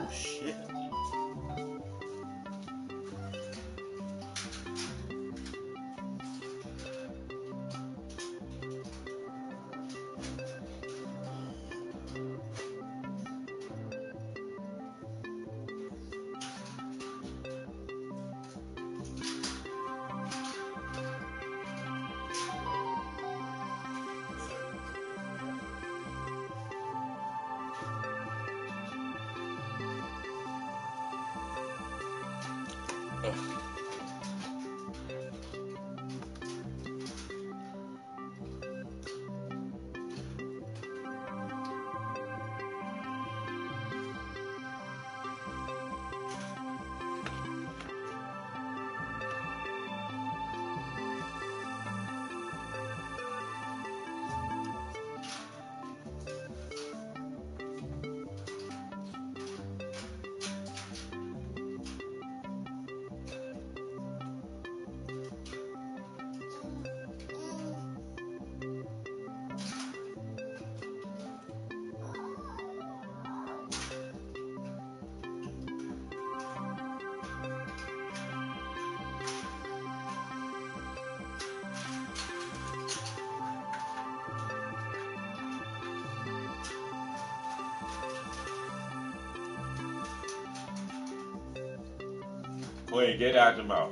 Oh shit. Queen, get out your mouth.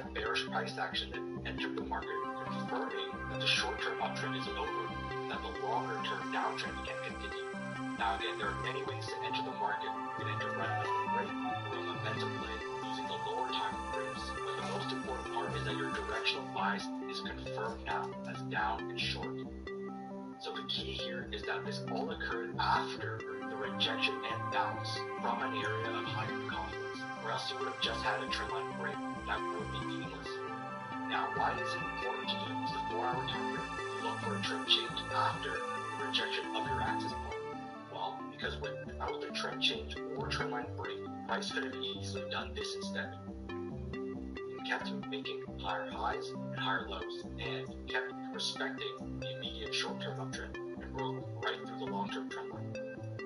that bearish price action that entered the market, confirming that the short-term uptrend is over, and that the longer-term downtrend can continue. Now again, there are many ways to enter the market. You can enter right out of the break or a momentum play using the lower time frames. But the most important part is that your directional bias is confirmed now as down and short. So the key here is that this all occurred after the rejection and bounce from an area of higher confidence, or else you would have just had a trendline break. That would be meaningless. Now, why is it important to use the 4-hour time frame to look for a trend change after the rejection of your axis point? Well, because without the trend change or trendline break, price could have easily done this instead. It kept making higher highs and higher lows, and kept respecting the immediate short-term uptrend and broke right through the long-term trend line.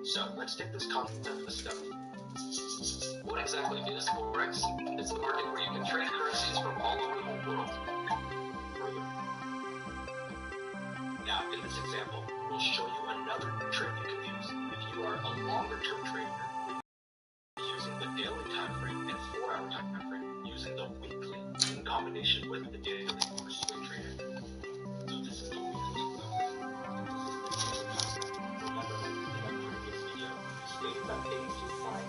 So let's take this concept a step. What exactly is Forex? It's a market where you can trade currencies from all over the world. Further. Now, in this example, we'll show you another trick you can use if you are a longer-term trader using the daily time frame and 4-hour time frame, using the weekly in combination with the daily for swing trading. So this is the weekly. Remember, in our previous video, we stated that days you find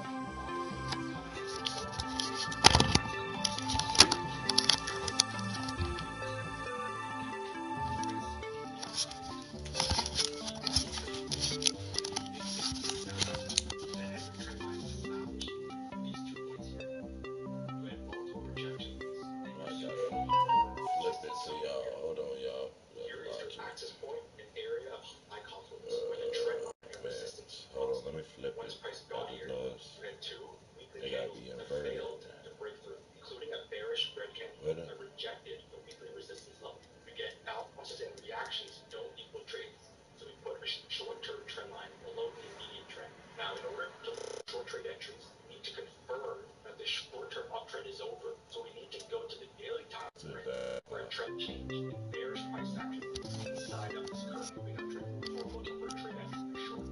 access point, an area of high confidence where the trend and resistance. Hold on, let me flip Once it. price got here, you had two weekly candles that failed to break through, including a bearish red candle that rejected the weekly resistance level. Again, bounces and reactions don't equal trades, so we put a short-term trend line below the immediate trend. Now, in order to short trade entries, we need to confirm that the short-term uptrend is over, so we need to go to the daily time frame where a trend change and bearish price action inside of this current moving uptrend before looking for a trade entry for short.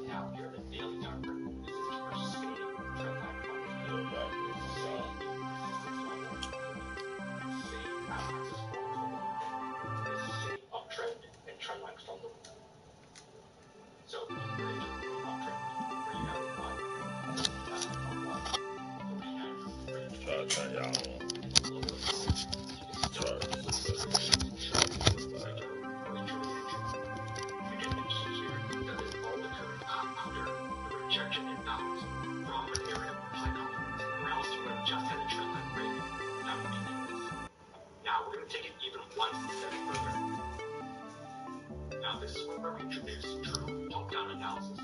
Now, here in the daily time frame, this is your same trend line from the same resistance level, same axis forward from the weekend, the same uptrend and trend line from the weekend. So, you're into the moving uptrend where you have a one, where you have ready to Try to turn y'all on. lower highs. You can start with the Again, the key here is that this all occurred after the rejection and bounce from an area of high confidence, or else you would have just had a trend line break. That would be meaningless. Now, we're going to take it even one step further. Now, this is where we introduce true top-down analysis.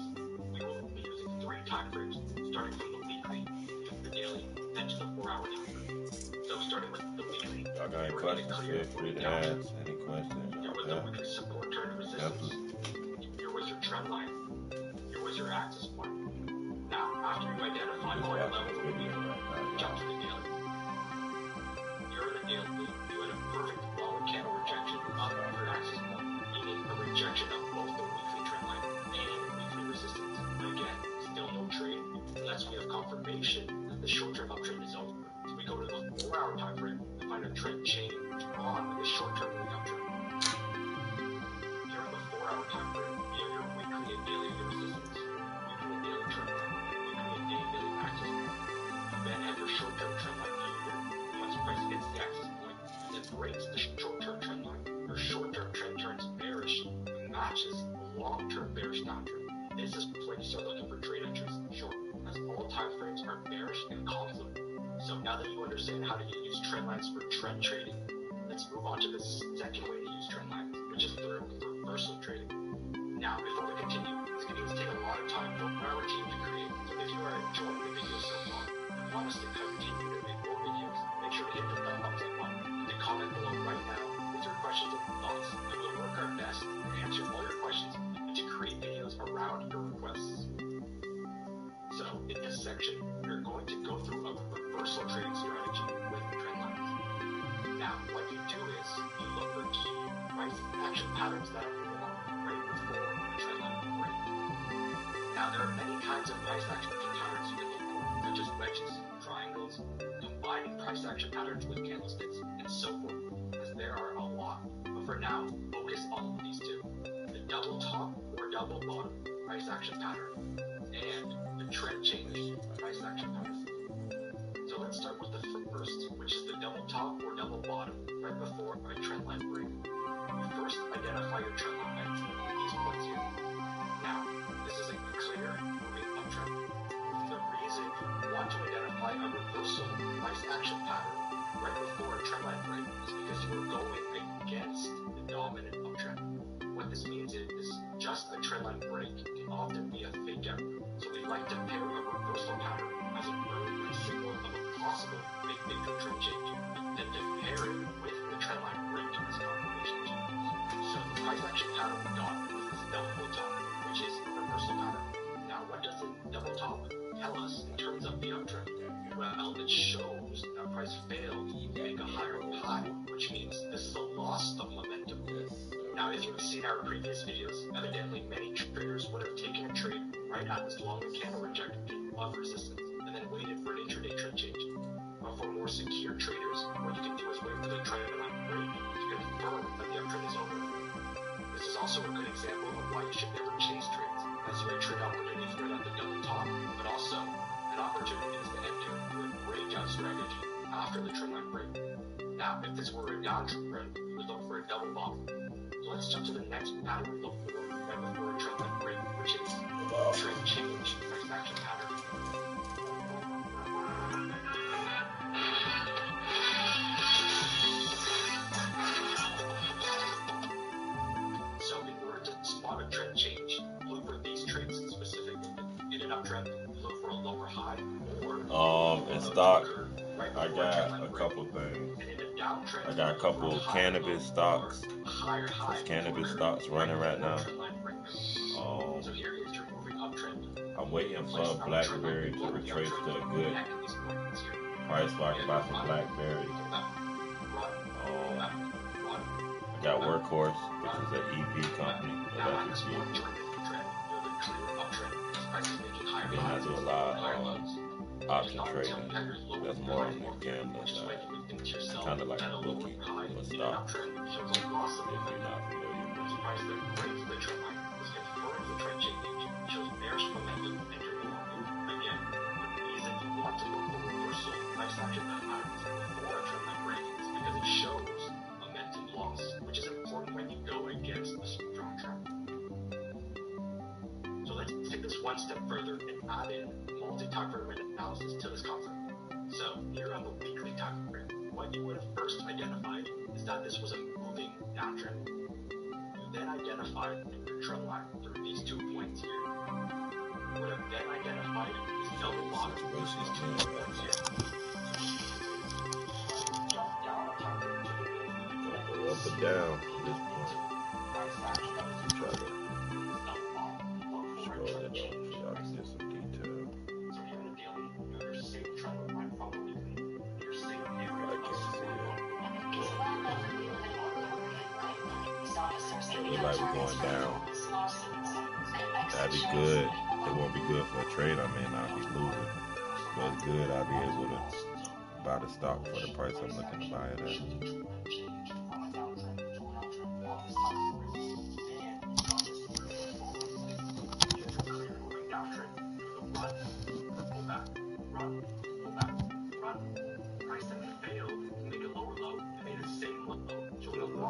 We will be using 3 time frames, starting from the weekly to the daily, then to the 4-hour time frame. So, starting with the weekly, Y'all got any questions? Feel free to ask any questions. here was the weekly support turn and resistance. Here was your trend line. Here was your axis point. Now, after you identify all your levels of the week, jump to the daily. Here in the daily, you had a perfect long candle rejection of your axis point, meaning a rejection of both the weekly trend line and weekly resistance. But again, still no trade unless we have confirmation that the short-term uptrend is over. So we go to the 4-hour time frame to find a trend change on this short-term moving uptrend. Here in the 4-hour time frame, you have your weekly and daily resistance, weekly and daily trend line, weekly and daily axis point. You then have your short-term trend line here. Once price hits the axis point, and then breaks the short-term trend line, your short-term trend turns bearish and matches the long-term bearish downtrend. This is where you start looking for trade entries short, as all time frames are bearish and confluent. So now that you understand how to use trend lines for trend trading, let's move on to the second way to use trend lines, which is through reversal trading. Now, before we continue, these videos take a lot of time for our team to create, so if you are enjoying the videos so far and want us to continue to make more videos, make sure to hit the thumbs up button and comment below right now with your questions and thoughts, and we'll work our best to answer all your questions and to create videos around your requests. So, in this section, we're going to go through a reversal trading strategy with trend lines. Now, what you do is you look for key price action patterns that are formed right before the trend line break. Now, there are many kinds of price action patterns you can look for, such as wedges, triangles, combining price price action patterns with candlesticks, and so forth, because there are a lot. But for now, focus on these two: the double top or double bottom price action pattern, and the trend change price action pattern. So let's start with the first, which is the double top or double bottom right before a trend line break. First, identify your trend line at these points here. Now, this is a clear moving uptrend. The reason you want to identify a reversal price action pattern right before a trend line break is because you are going against the dominant uptrend. What this means is just a trend line break can often be a fake out. So we like to pair a reversal pattern as a early signal of a possible big picture trend change, and then to pair it with the trend line break as confirmation change. So the price action pattern we got was this double top, which is a reversal pattern. Now, what does the double top tell us in terms of the uptrend? Well, it shows that price failed to make a higher high, which means this is a loss of momentum. Now, if you've seen our previous videos, evidently many traders would have taken a trade right at this long candle rejection of resistance and then waited for an intraday trend change. But for more secure traders, what you can do is wait for the trend line break to confirm that the uptrend is over. This is also a good example of why you should never chase trades, as you may trade opportunities right at the double top, but also an opportunity is to enter with a breakout strategy after the trend line break. Now, if this were a downtrend, we would look for a double bottom. So let's jump to the next pattern we look for right before a trend line break, which is trend change price action pattern. So in order to spot a trend change, look for these trades specifically. In an uptrend, look for a lower high or in stock, I got a couple things. I got a couple cannabis stocks. There's cannabis stocks running right now. I'm waiting for BlackBerry to retrace to a good price so I can buy some BlackBerry. I got Workhorse, which is an EV company, electric vehicle. I do a lot of option trading. That's more on the gambling side. Kind of like a bookie with stock, if you're not familiar. Price action patterns before a trend line break is because it shows momentum loss, which is important when you go against a strong trend. So let's take this one step further and add in multi-time frame analysis to this concept. So here on the weekly time frame, what you would have first identified is that this was a moving downtrend. You then identified your trend line through these 2 points here. You would have then identified this double bottom through these 2 points here. Up and down at this point. Try to scroll it up so y'all can get some detail. I can't see it. It looks like we're going down. That'd be good. It won't be good for a trade. I may not be losing. But it's good. I'll be able to buy the stock for the price I'm looking to buy it at.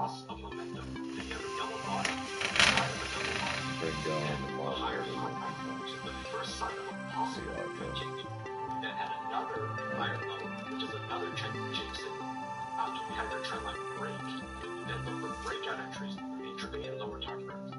Of momentum. Then you have a double bottom. Bring down the higher high, which is the first sign of a possible trend change. Then had another higher low, which is another trend change signal. After we had their trend line break, we then look for breakout entries for intraday and lower time frames.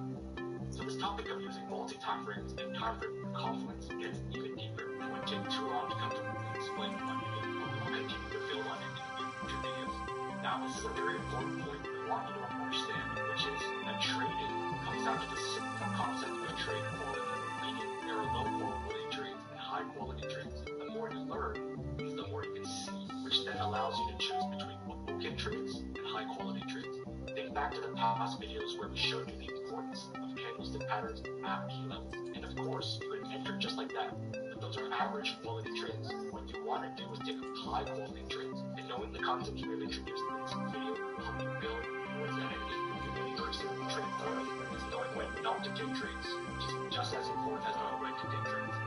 So this topic of using multi-time frames and time frame confluence gets even deeper and would take too long to come to explain in one video. We'll continue to build on it in future videos. Now, this is a very important point we want you to understand, which is that trading comes down to the simple concept of trade quality, meaning there are low quality trades and high quality trades. The more you learn, the more you can see, which then allows you to choose between okay trades and high quality trades. Think back to the past videos where we showed you the importance of candlestick patterns at key levels. And of course, you could enter just like that, but those are average quality trades. What you want to do is take high quality trades. knowing the concepts we've introduced in this video will help you build your identity in person trade authority is knowing when not to take trades, which is just as important as knowing when to take trades.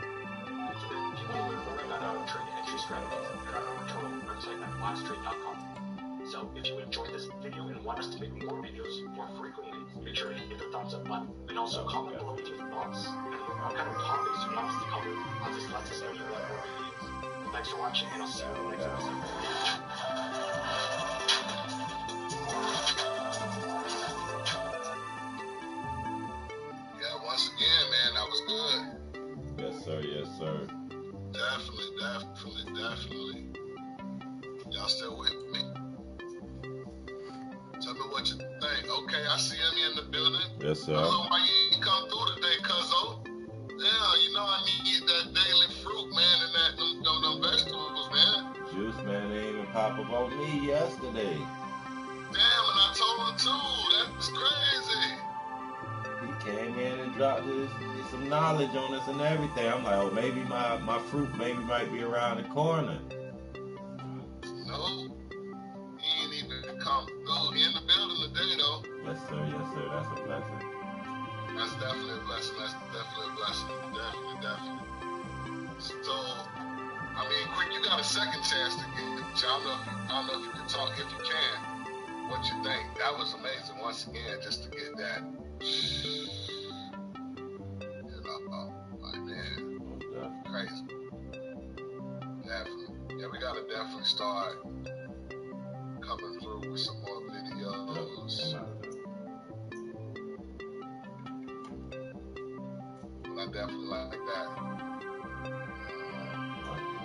So if you want to learn more about our trade entry strategies, head on our total website at lasttrade.com. So if you enjoyed this video and want us to make more videos more frequently, make sure to hit the thumbs up button and also comment below with your thoughts and what kind of topics you want us to cover, as this lets us know you want more videos. Thanks for watching, and I'll see you in the next episode. Yeah, once again, man, that was good. Yes, sir. Yes, sir. Definitely. Y'all still with me? Tell me what you think. Okay, I see him in the building. Yes, sir. Hello, why you ain't come through today, cuzzo? Yeah, you know I need that daily fruit, man, and them vegetables, man. Juice, man, they even pop up on me yesterday. Damn, and I told him too. That's crazy. He came in and dropped some knowledge on us and everything. I'm like, oh, maybe my fruit might be around the corner. No, he ain't even come through. He in the building today, though. Yes, sir. Yes, sir. That's a blessing. That's definitely a blessing. Definitely. So, I mean, quick, you got a second chance to get it. I don't know if you can talk, if you can. What you think? That was amazing. Once again, just to get that. You know, like, man, crazy. Definitely. Yeah, we gotta definitely start coming through with some more videos. I definitely like that.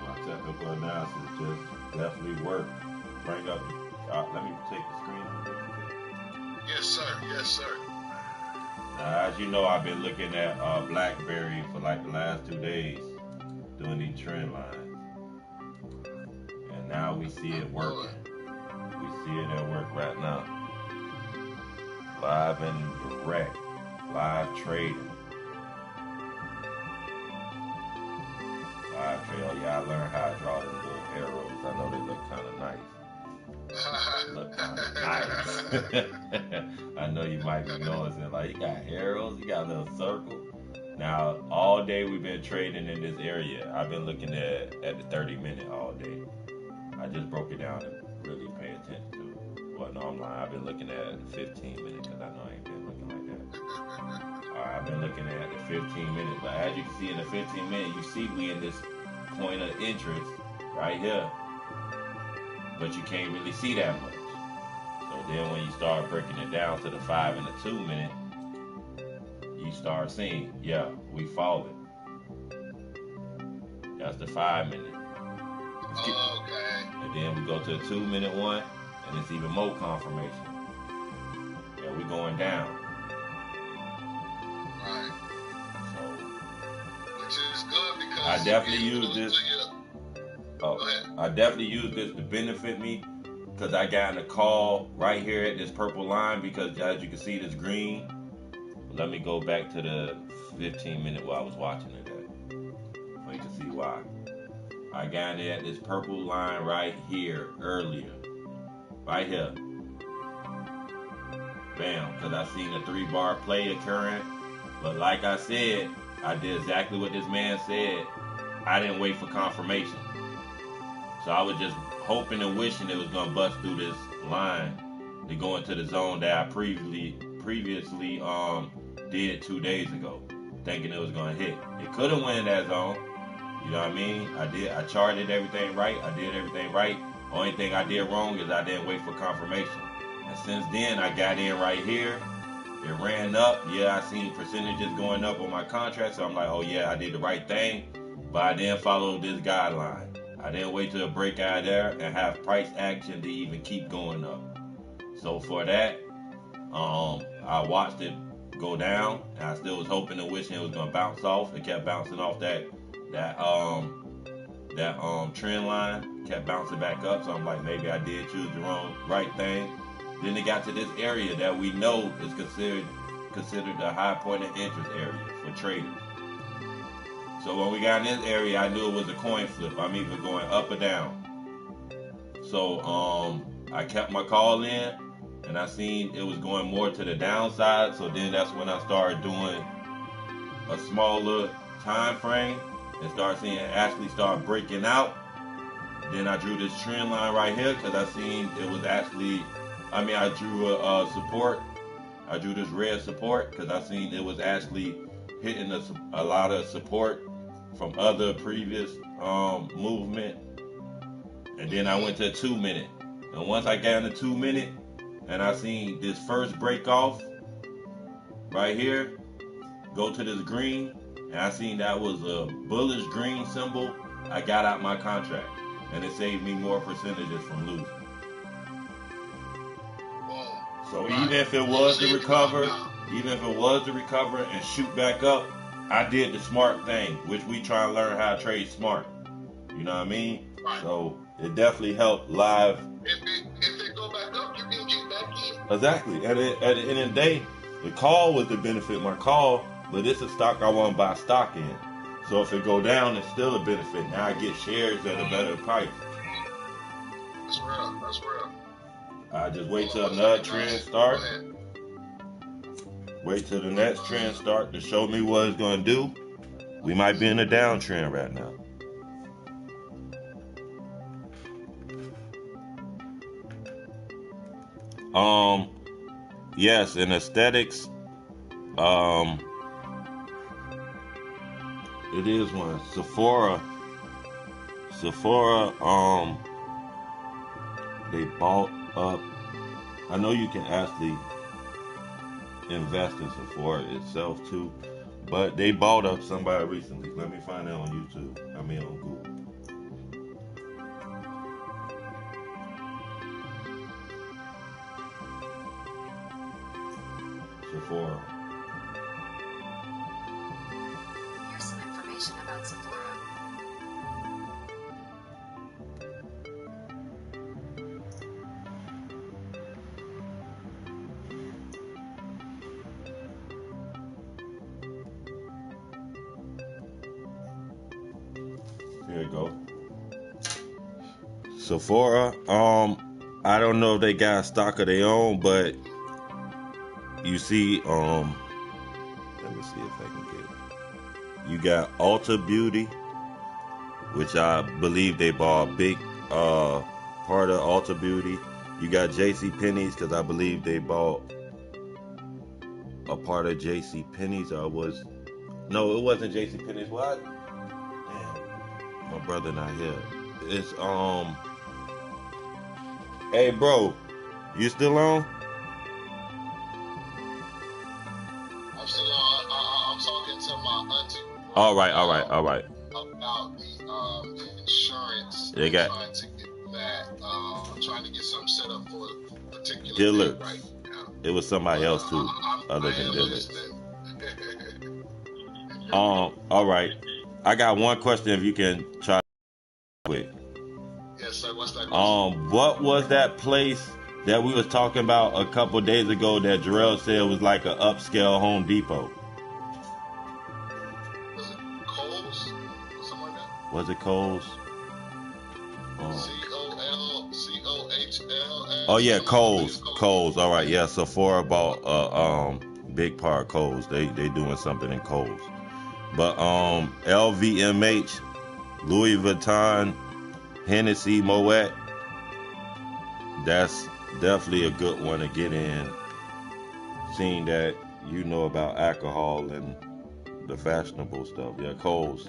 My technical analysis just definitely worked. Bring up, let me take the screen up. Yes, sir. Now, as you know, I've been looking at BlackBerry for like the last 2 days, doing these trend lines. And now we see it working. We see it at work right now. Live and direct, live trading. Oh yeah, I learned how to draw them little arrows. I know they look kind of nice. Look kind of nice. I know you might be noticing, like, you got arrows, you got a little circle. Now, all day we've been trading in this area. I've been looking at the 30-minute all day. I just broke it down and really pay attention to it. Well, no, I'm lying. I've been looking at the 15-minute because I know I ain't been looking like that. All right, I've been looking at the 15-minute, but as you can see in the 15-minute, you see we in this point of interest right here, but you can't really see that much. So then when you start breaking it down to the 5 and the 2 minute, you start seeing, yeah, we falling. That's the 5 minute. Okay. And then we go to the 2 minute one, and it's even more confirmation. Yeah, we going down. Right. So which is good because I definitely use this. Go ahead. I definitely use this to benefit me because I got in a call right here at this purple line because as you can see this green. Let me go back to the 15-minute where I was watching it at so you can see why. I got it at this purple line right here earlier. Right here. Bam, because I seen a 3-bar play occurring. But like I said, I did exactly what this man said. I didn't wait for confirmation. So I was just hoping and wishing it was going to bust through this line to go into the zone that I previously did 2 days ago, thinking it was going to hit. It could have went in that zone. You know what I mean? I charted everything right. I did everything right. Only thing I did wrong is I didn't wait for confirmation. And since then, I got in right here. It ran up. Yeah, I seen percentages going up on my contract. So I'm like, oh yeah, I did the right thing. But I didn't follow this guideline. I didn't wait till it break out of there and have price action to even keep going up. So for that, I watched it go down. And I still was hoping and wishing it was gonna bounce off. It kept bouncing off that trend line, kept bouncing back up. So I'm like, maybe I did choose the right thing. Then it got to this area that we know is considered a high point of interest area for traders. So when we got in this area, I knew it was a coin flip. I'm either going up or down. So I kept my call in, and I seen it was going more to the downside. So then that's when I started doing a smaller time frame and started seeing it actually start breaking out. Then I drew this trend line right here because I seen it was actually, I drew a support. I drew this red support because I seen it was actually hitting a lot of support from other previous movement. And then I went to a 2 minute. And once I got in the 2 minute and I seen this first break off right here, go to this green, and I seen that was a bullish green symbol, I got out my contract. And it saved me more percentages from losing. So even if it was to recover, and shoot back up, I did the smart thing, which we try to learn how to trade smart. You know what I mean? Right. So it definitely helped live. If it go back up, you can get back in. Exactly. At the end of the day, the call was to benefit my call, but it's a stock I want to buy stock in. So if it go down, it's still a benefit. Now I get shares at a better price. That's real. That's real. I just wait till another trend start. Wait till the next trend start to show me what it's going to do. We might be in a downtrend right now. Yes, in aesthetics, it is one. Sephora, they bought up. I know you can actually invest in Sephora itself too, but they bought up somebody recently. Let me find that on YouTube. On Google. Sephora. Here's some information about Sephora. Here you go. Sephora, I don't know if they got a stock of their own, but you see, let me see if I can get it. You got Ulta Beauty, which I believe they bought a big part of Ulta Beauty. You got JC Penney's, because I believe they bought a part of JC Penney's. No, it wasn't JC Penney's. What? Damn, my brother not here. It's hey bro, you still on? I'm still on. I'm talking to my auntie. All right. About the insurance. They got trying to get that. Trying to get something set up for a particular Dillard. right now. It was somebody else too, other than Dillard. All right. I got one question. If you can try with. Yes, sir. What's that question? What was that place that we was talking about a couple days ago that Jarrell said was like an upscale Home Depot? Was it Kohl's? Something like that? Was it Kohl's? Cohl. Oh yeah, Kohl's. Kohl's. All right, yeah. Sephora bought big part of Kohl's. They doing something in Kohl's. But LVMH, Louis Vuitton, Hennessy, Moet, that's definitely a good one to get in. Seeing that you know about alcohol and the fashionable stuff. Yeah, Kohl's.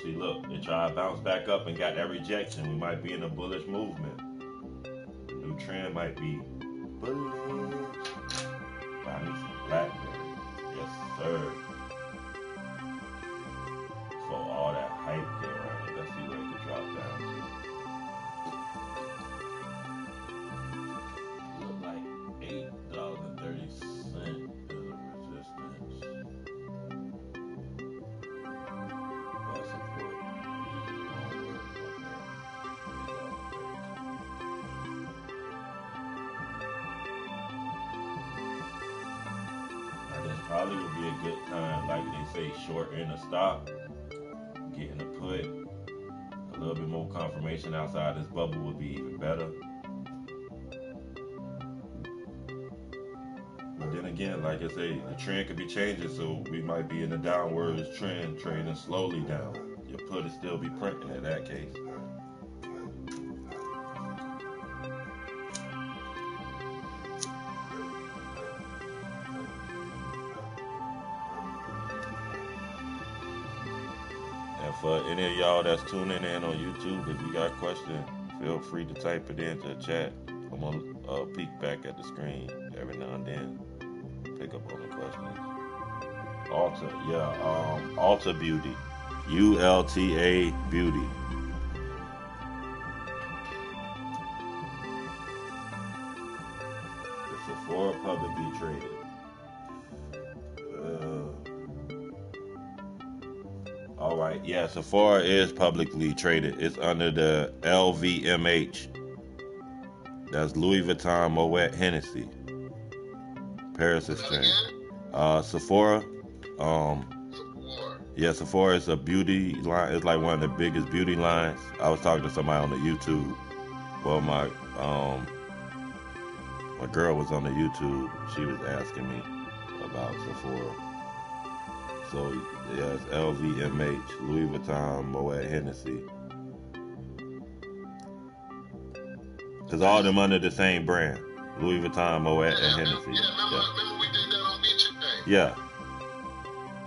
See, look, they try to bounce back up and got that rejection. We might be in a bullish movement. The new trend might be bullish. Buy me some blackberry. Yes, sir. So all that hype get around it. Let's see where it could drop down to. Look like $8.30 is a resistance. Or support. Usually won't work. Okay. $8.32. probably would be a good time, like they say, short in a stop, getting to put a little bit more confirmation outside this bubble would be even better. But then again, like I say, the trend could be changing, so we might be in a downwards trend, trading slowly down. Your put would still be printing in that case. And for any of y'all that's tuning in on YouTube, if you got questions, feel free to type it into the chat. I'm gonna peek back at the screen every now and then, pick up on the questions. Ulta, yeah, Ulta Beauty, ULTA Beauty. The Sephora publicly traded. All right, yeah, Sephora is publicly traded. It's under the LVMH. That's Louis Vuitton Moet Hennessy. Paris is trade. Sephora. Yeah, Sephora is a beauty line. It's like one of the biggest beauty lines. I was talking to somebody on the YouTube. Well, my girl was on the YouTube. She was asking me about Sephora. So yeah, it's LVMH, Louis Vuitton Moet Hennessy. Cause all them under the same brand, Louis Vuitton, Moet, and Hennessy. Remember we did that on Beach Day. Yeah.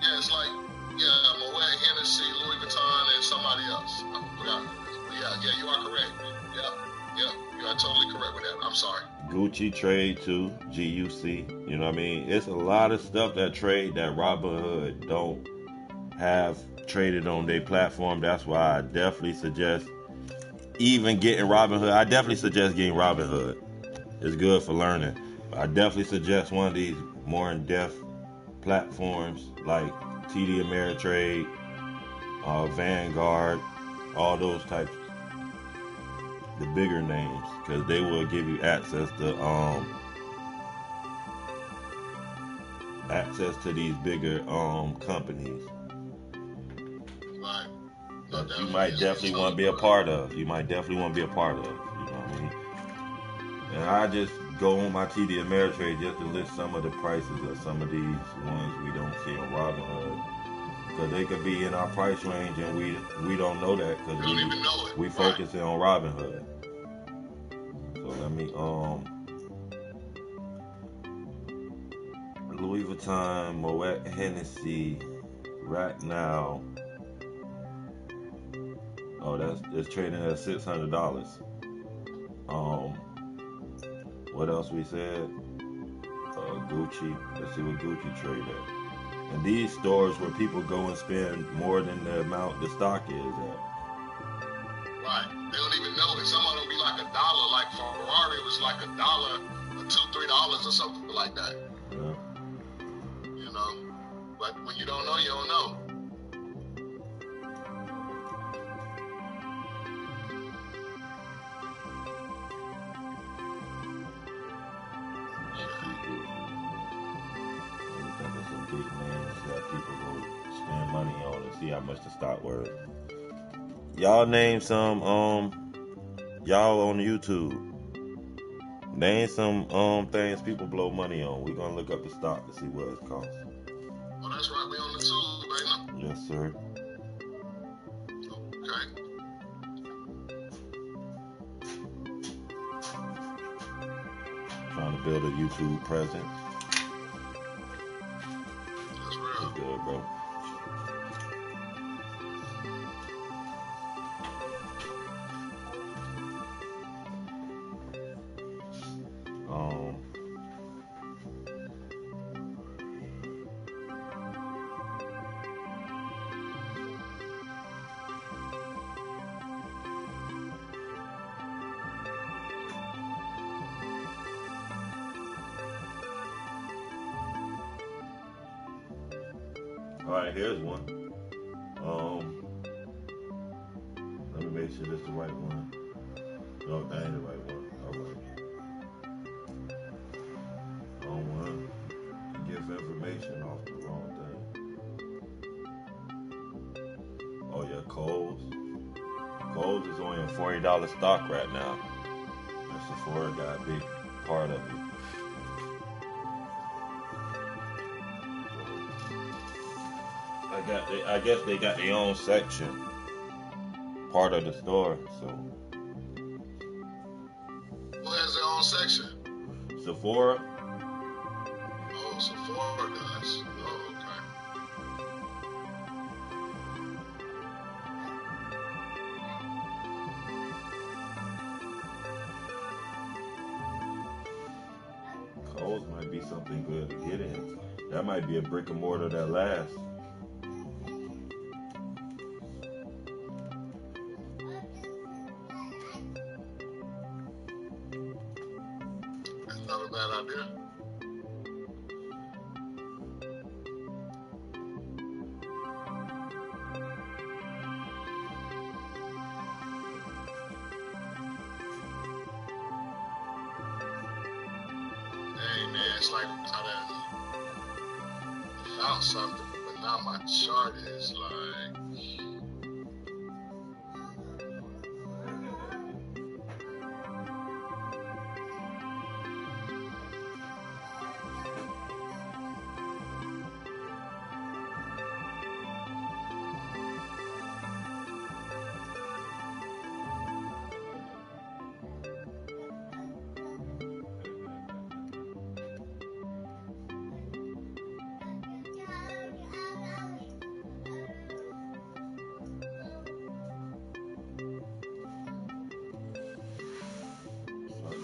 Yeah, it's like Moet, Hennessy, Louis Vuitton, and somebody else. I forgot. Yeah, you are correct. Yeah, you are totally correct with that. I'm sorry. Gucci trade too, GUC. You know what I mean? It's a lot of stuff that trade that Robinhood don't have traded on their platform. That's why I definitely suggest even getting Robinhood. I definitely suggest getting Robinhood. It's good for learning. But I definitely suggest one of these more in-depth platforms like TD Ameritrade, Vanguard, all those types, the bigger names, because they will give you access to these bigger companies. Right. That you might definitely want to be a part of. You know what I mean? And I just go on my TD Ameritrade just to list some of the prices of some of these ones we don't see on Robinhood. Because they could be in our price range and we don't know that because we focusing on Robinhood. So let me Louis Vuitton Moet Hennessy right now. Oh, it's trading at $600. What else we said? Gucci. Let's see what Gucci trade at. And these stores where people go and spend more than the amount the stock is at. Right. They don't even know it. Some of them be like $1. Like Ferrari was like $1 or $2-3 or something like that. Yeah. You know. But when you don't know, you don't know. Big names that people go spend money on and see how much the stock worth. Y'all name some y'all on YouTube. Name some things people blow money on. We're gonna look up the stock to see what it costs. Oh, that's right, we on the tube, baby. Yes, sir. Okay. Trying to build a YouTube presence. That's good, bro. All right, here's one. Let me make sure this is the right one. No, that ain't the right one. All right. Wrong one. Give information off the Kohl's. Kohl's is only a $40 stock right now. And Sephora got a big part of it. I guess they got their own section, part of the store. So who has their own section? Sephora. Oh, Sephora does. Oh, okay. Kohl's might be something good to get in. That might be a brick and mortar that lasts. That's not a bad idea. Hey man, it's like I found something, but now my chart is like.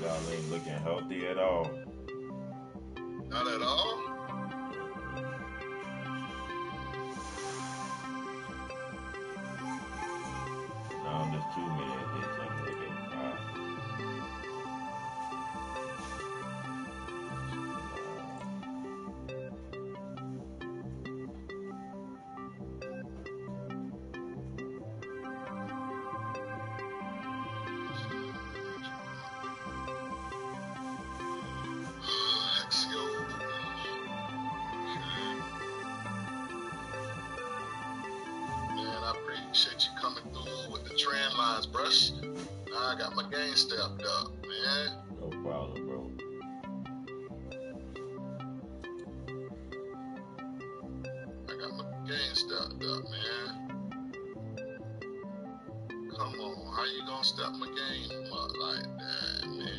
Y'all ain't looking healthy at all. Not at all? No, there's too many of these. I'm looking at 5. Man, I appreciate you coming through with the trend lines, brush. Now I got my game stepped up, man. No problem, bro. I got my game stepped up, man. Come on, how you gonna step my game up like that, man?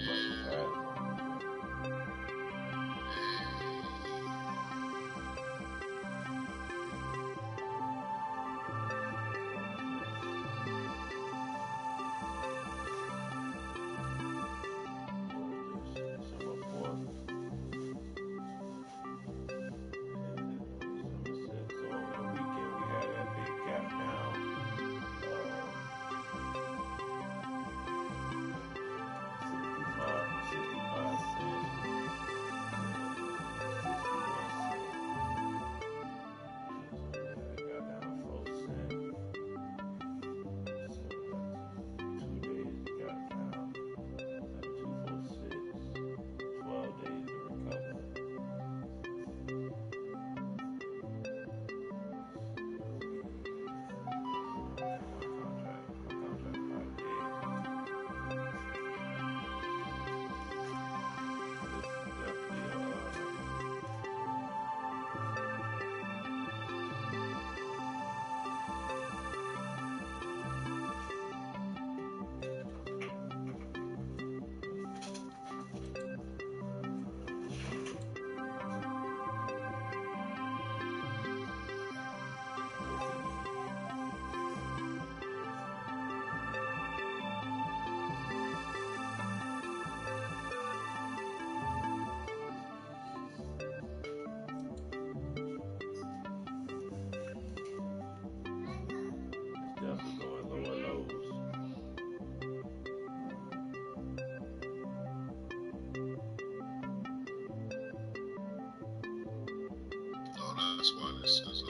That's why this is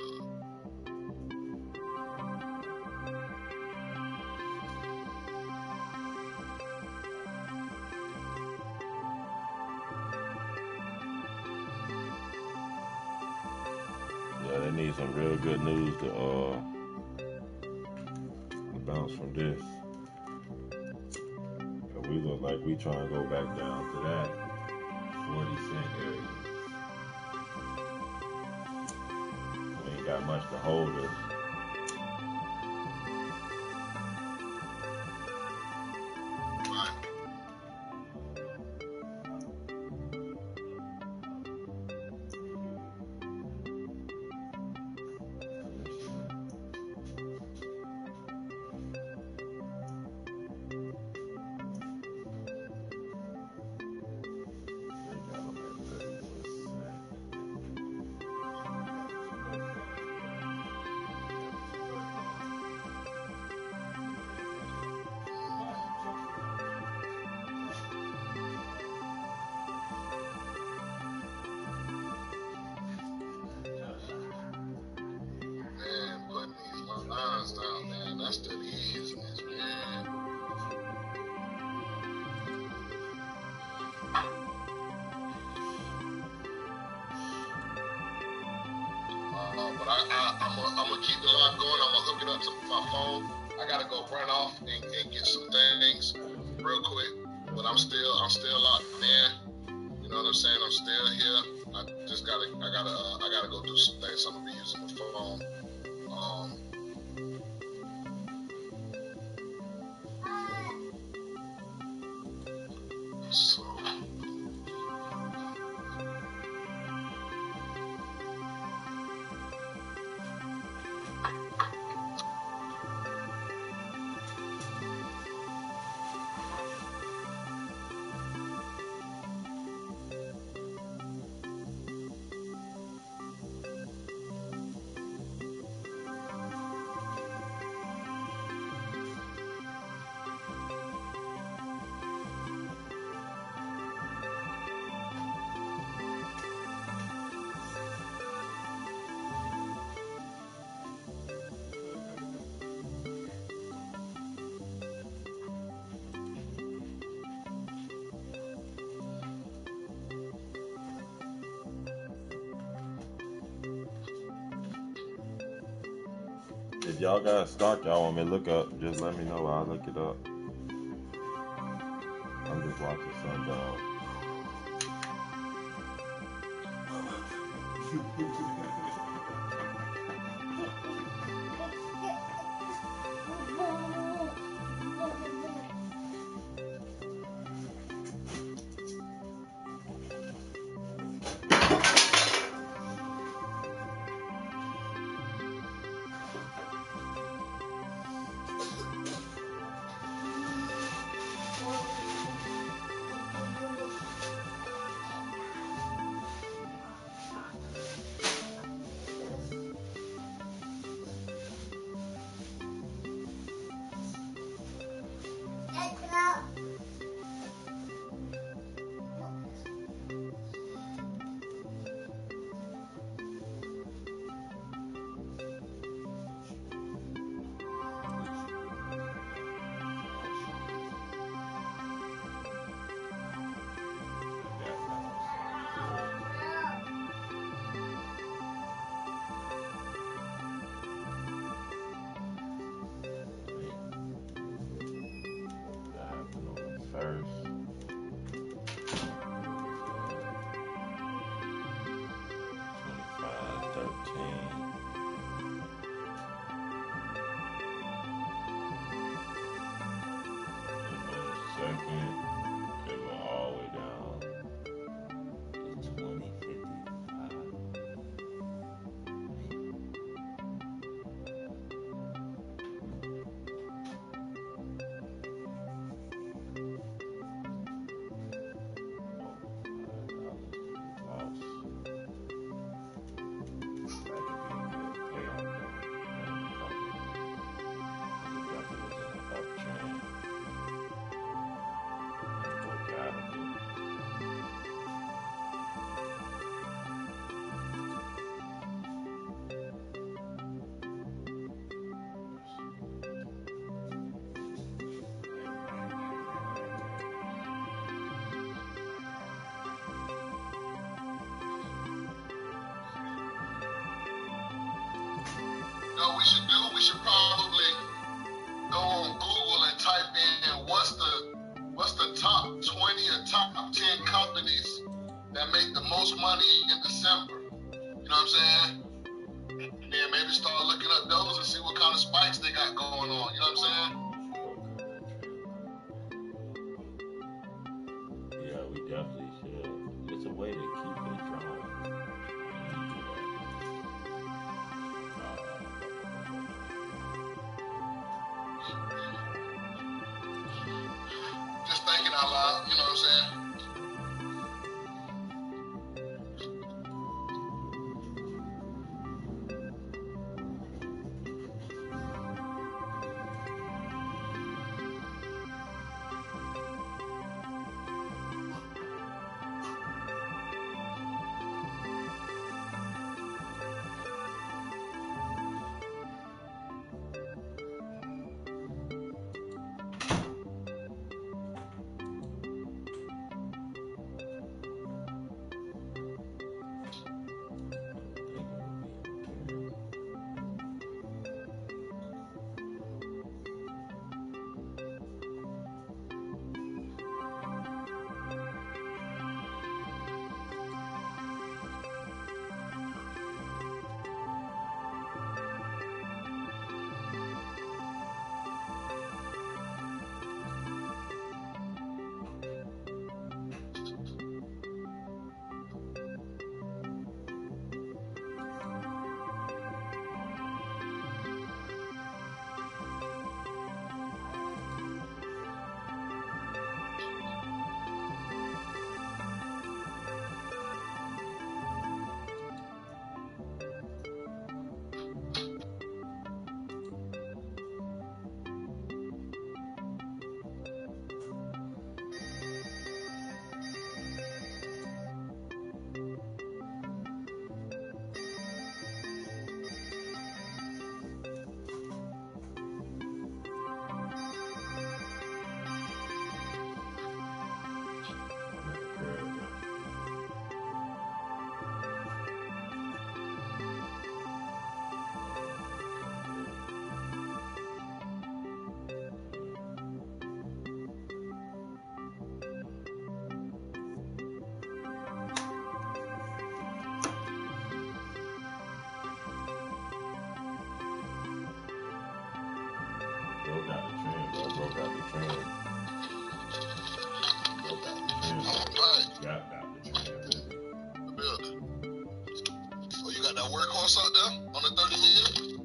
Yeah, they need some real good news to bounce from this. And we look like we trying to go back down to that 40-cent area. We ain't got much to hold us. Down, man. That's the business, man. But I'm gonna keep the line going. I'm gonna hook it up to my phone. I gotta go run off and get some things real quick. But I'm still locked in. You know what I'm saying? I'm still here. I gotta go do some things. So I'm gonna be using the phone. So. If y'all got stock y'all want me to look up, just let me know. I'll look it up. I'm just watching Sundown. We should probably go on Google and type in what's the top 20 or top 10 companies that make the most money in December. You know what I'm saying? And then maybe start looking up those and see what kind of spikes they got going on. You know what I'm saying? Yeah, we definitely should. It's a way to keep it drawn. Just thinking out loud, you know what I'm saying? Broke out the trend, bro. Broke out the trend. Broke out the trend. Right. Got out the trend. The building. Oh, you got that workhorse out there on the 30 million?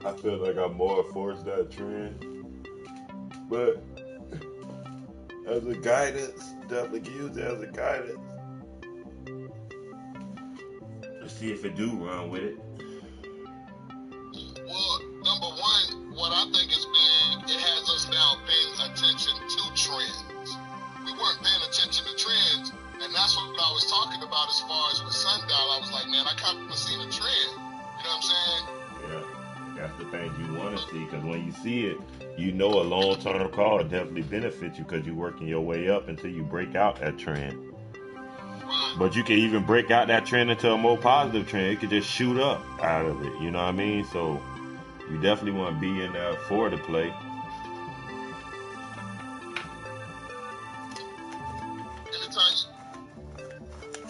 I feel like I'm more forced that trend, but as a guidance, definitely can use it as a guidance. Let's see if it do run with it. Well, number one, what I think is big, it has us now paying attention to trends. We weren't paying attention to trends, and that's what I was talking about as far as with Sundial. I was like, man, I kind of seen a trend. You know what I'm saying? Yeah. That's the thing you want to see, because when you see it, you know a long-term call will definitely benefit you because you're working your way up until you break out that trend. But you can even break out that trend into a more positive trend. It could just shoot up out of it. You know what I mean? So you definitely want to be in there for the play.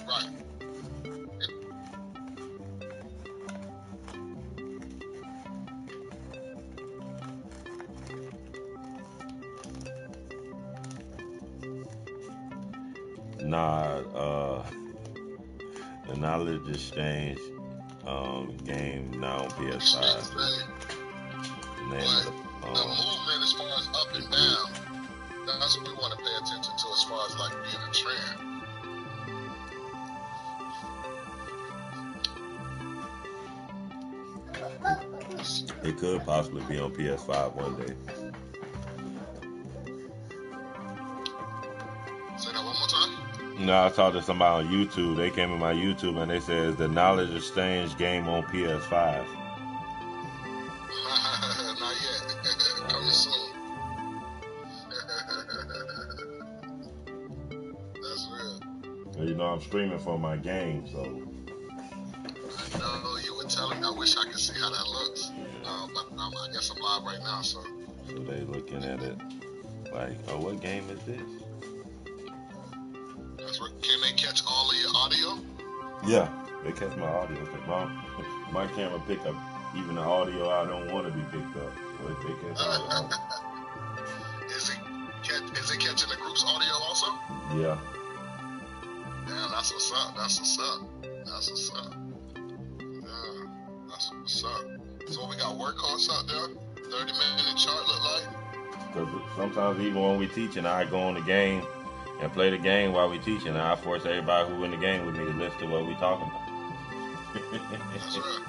Right. Nah, The Knowledge Exchange game now on PS5. The name of the movement as far as up and down, that's what we want to pay attention to as far as like being a trend. It could possibly be on PS5 one day. Say that one more time. No, I talked to somebody on YouTube. They came in my YouTube and they said the Knowledge Exchange game on PS5. Not yet. Coming soon. That's real. Well, you know I'm streaming for my game, so. I know you were telling me. I wish I could see how that looks. But I guess I'm live right now, so. So they looking at it like, oh, what game is this? Can they catch all of your audio? Yeah, they catch my audio. My camera pick up even the audio I don't want to be picked up. So they catch all the audio. Is it catching the group's audio also? Yeah. Damn, that's what's up. That's what's up. That's what's up. Yeah, that's what's up. So we got workhorse out there. 30-minute chart look like. Because sometimes even when we teaching, I go on the game and play the game while we teaching. And I force everybody who in the game with me to listen to what we talking about. That's right.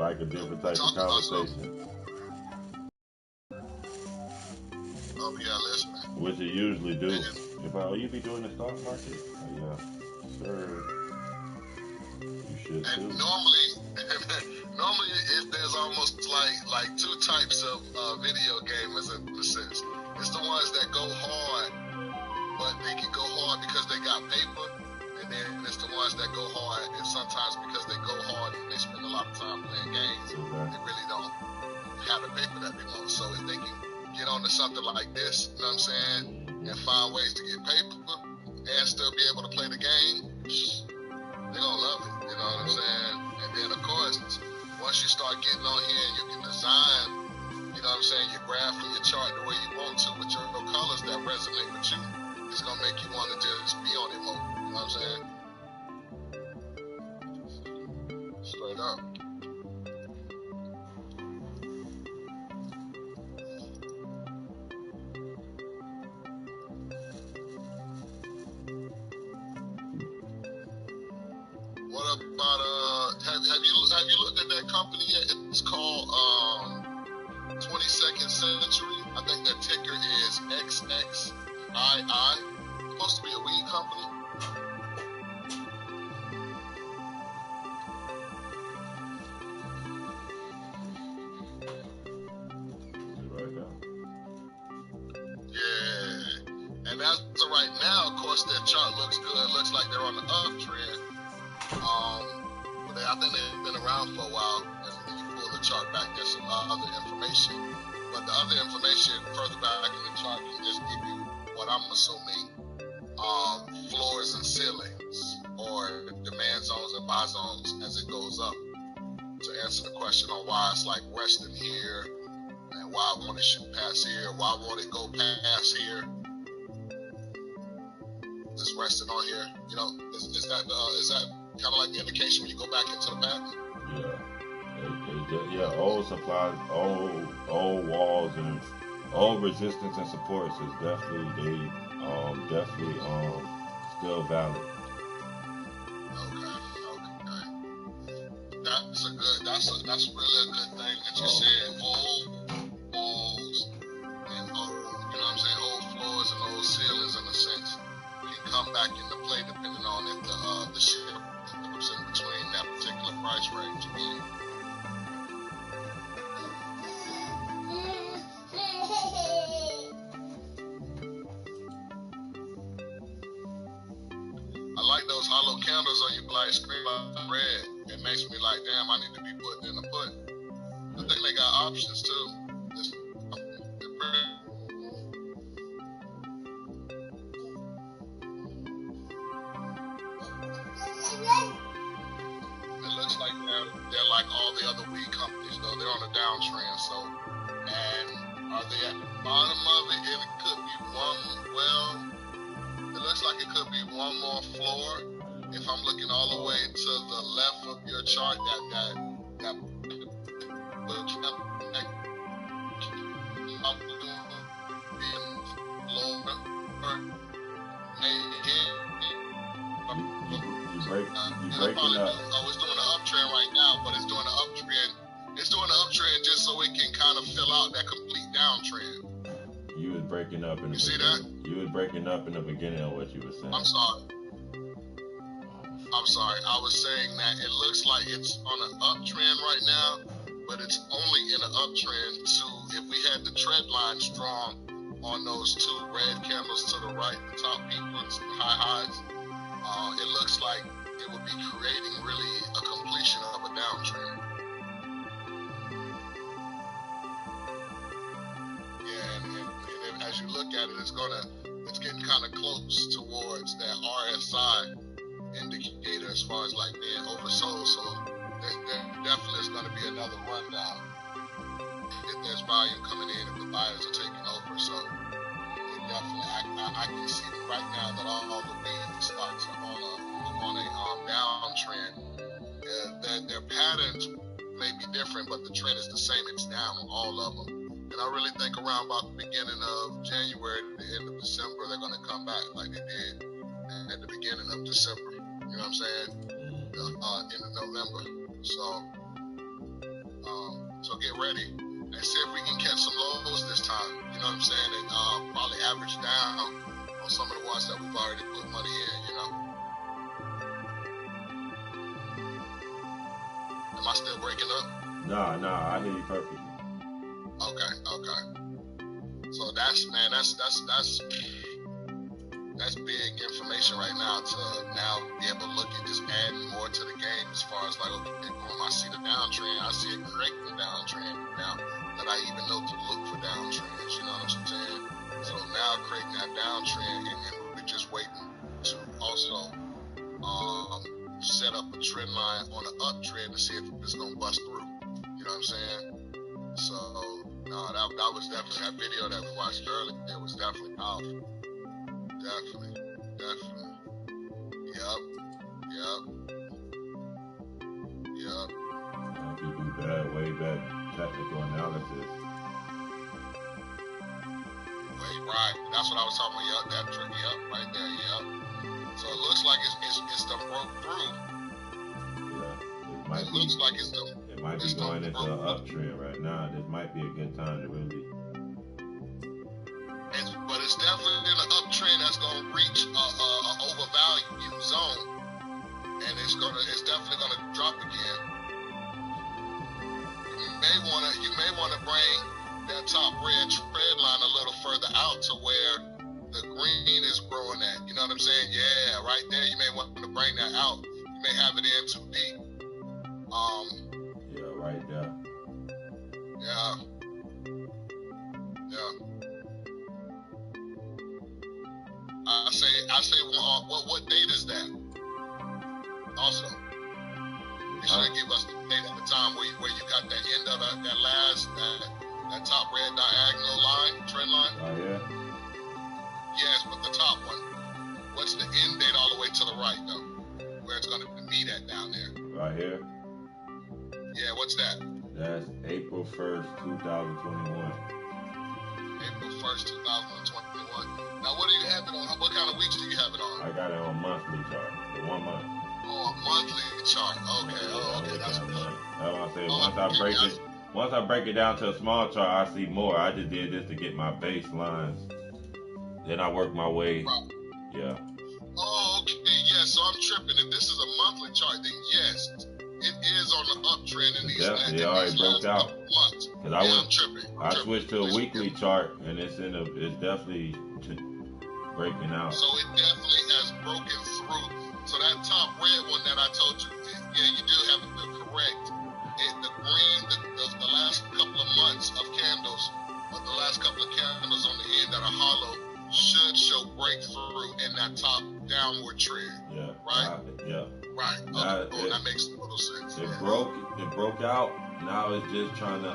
Like a different type of conversation. Oh, yeah, listening. Which it usually do. If you be doing the stock market? Yeah, sure. You should too. And normally there's almost like two types of video gamers in a sense. It's the ones that go hard, but they can go hard because they got paper, and then it's the ones that go hard, and sometimes because they go hard and they spend a lot of time playing games, they really don't have the paper that they want. So if they can get onto something like this, you know what I'm saying, and find ways to get paper and still be able to play the game, they're gonna love it, you know what I'm saying? And then of course, once you start getting on here and you can design, you know what I'm saying, your graph and your chart the way you want to with your colors that resonate with you, it's gonna make you want to just be on it more, you know what I'm saying? Straight up. What about have you looked at that company yet? It's called 22nd Century. I think their ticker is XXII. Supposed to be a weed company. Yeah. And as of right now, of course, their chart looks good. It looks like they're on the uptrend. But I think they've been around for a while. And when you pull the chart back, there's some other information. But the other information further back in the chart can just give you what I'm assuming floors and ceilings or demand zones and buy zones as it goes up. To answer the question on why it's like resting here and why I want to shoot past here, why I want to go past here. Just resting on here, you know, is that kind of like the indication when you go back into the path? Yeah, old supplies, old walls, and old resistance and supports is definitely still valid. Okay. That's really a good thing that you said. Old walls and old, you know what I'm saying, old floors and old ceilings in a sense can come back into play depending on if the shift was in between that particular price range again. I like those hollow candles on your black screen like red. It makes me like, damn, I need to be putting in a put. I think they got options too. It looks like they're like all the other weed companies, though. They're on a downtrend. So, and are they at the bottom of it? It could be one. Well, it looks like it could be one more floor. If I'm looking all the way to the left of your chart, that You breaking up. Oh, it's doing an uptrend right now, but it's doing an uptrend. It's doing an uptrend just so it can kind of fill out that complete downtrend. You was breaking up in the You see beginning. You was breaking up in the beginning of what you were saying. I'm sorry. I was saying that it looks like it's on an uptrend right now, but it's only in an uptrend to, if we had the trend line strong on those two red candles to the right, the top peak ones, the high highs, it looks like it would be creating really a completion of a downtrend. Yeah, and as you look at it, it's getting kind of close towards that RSI indicator as far as like being oversold. So there definitely is going to be another rundown if there's volume coming in, if the buyers are taking over. So it definitely, I can see right now that all the big stocks are on a downtrend. Their patterns may be different, but the trend is the same. It's down on all of them. And I really think around about the beginning of January to the end of December, they're going to come back like they did at the beginning of December. You know what I'm saying? End of November. So get ready and see if we can catch some lows this time. You know what I'm saying? And probably average down on some of the ones that we've already put money in. You know? Am I still breaking up? No, I hear you perfectly. Okay. So that's big information right now to now be able to look at just adding more to the game as far as like, okay, boom, I see the downtrend, I see it correct the downtrend now that I even know to look for downtrends, you know what I'm saying? So now creating that downtrend and then we're just waiting to also set up a trend line on an uptrend to see if it's gonna bust through. You know what I'm saying? So no, that was definitely that video that we watched earlier. It was definitely powerful. Definitely. Yep. If you do bad, way bad technical analysis. Right. That's what I was talking about. Yep, that trick. Yep, right there. Yep. So it looks like it's done broke through. Yeah. It looks like it's done. It might be going into an uptrend right now. This might be a good time to really. But it's definitely in an uptrend that's going to reach a overvalued zone, and it's definitely going to drop again. You may want to bring that top red trend line a little further out to where the green is growing at. You know what I'm saying? Yeah, right there. You may want to bring that out. You may have it in too deep. Yeah, right there. Yeah. I say, what date is that? Also, you should give us the date at the time where you got the end of that top red diagonal line, trend line. Oh yeah. Yes, but the top one. What's the end date all the way to the right though? Where it's gonna meet at down there? Right here. Yeah, what's that? That's April 1st, 2021. April 1st, 2021. Now, what do you have it on? What kind of weeks do you have it on? I got it on monthly chart. The 1 month. Oh, a monthly chart. Okay. That's good. That's what I say. Once I break it down to a small chart, I see more. I just did this to get my baselines. Then I work my way. Right. Yeah. Oh, okay. Yeah, so I'm tripping. If this is a monthly chart, then yes, it is on the uptrend in these last months. I'm tripping. I switched to a weekly chart, and it's definitely breaking out. So it definitely has broken through. So that top red one that I told you, yeah, you do have it correct. The green, the last couple of months of candles, or the last couple of candles on the end that are hollow, should show breakthrough in that top downward trend. Yeah. Right? Yeah. Right. Okay. That makes a little sense. It broke out. Now it's just trying to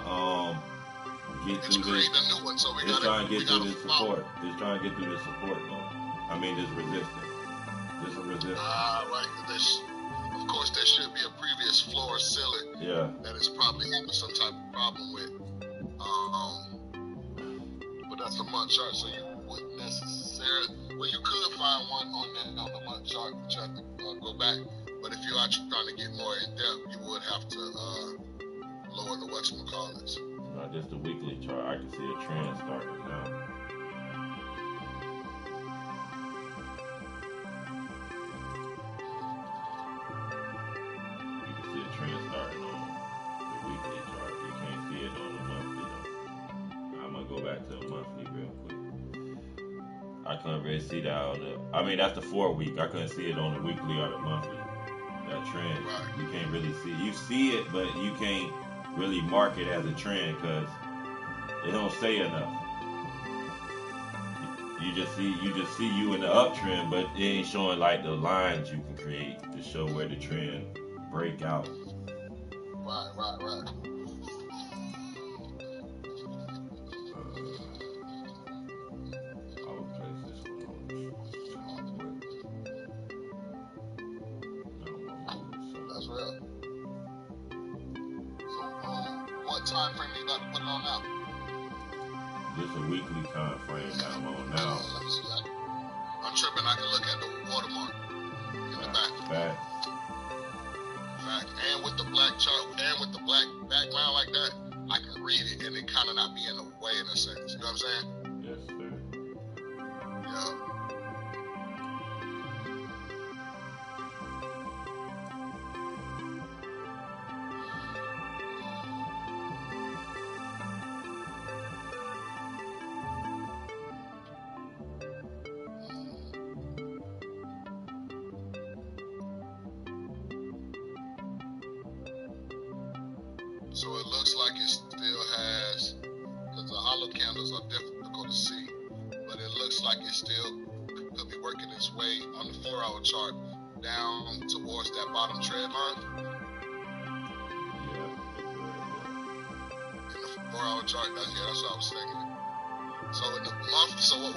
get through this. It's creating a new one, so it's trying to get through this support. It's trying to get through this support though. I mean this resistance. Just a resistance. Right. Of course, there should be a previous floor or ceiling. Yeah. That is probably having some type of problem with. But that's a month chart, so you wouldn't necessarily. Well, you could find one on the month chart, but you have to go back. But if you are trying to get more in depth, you would have to lower the whatchamacallits. Not just the weekly chart. I can see a trend starting now. You can see a trend starting on the weekly chart. You can't see it on the monthly though. I'm gonna go back to the monthly real quick. I couldn't really see that on the. I mean, that's the 4 week. I couldn't see it on the weekly or the monthly. That trend, you can't really see. You see it, but you can't really mark it as a trend because it don't say enough. You just see you in the uptrend, but it ain't showing like the lines you can create to show where the trend break out. Right. I'll place this one on the chart. That's real. So, what time frame you got to put it on now? This a weekly time frame that I'm on now. Let me see that. I'm tripping. I can look at the watermark in the back. Fact. And with the black chart and with the black background like that, I can read it and it kind of not be in the way in a sense. You know what I'm saying? Yes, sir. Yeah. So it looks like it still has, because the hollow candles are difficult to see, but it looks like it still could be working its way on the 4-hour chart down towards that bottom trend line. Yeah. In the 4-hour chart, that's what I was thinking. So in the month, so what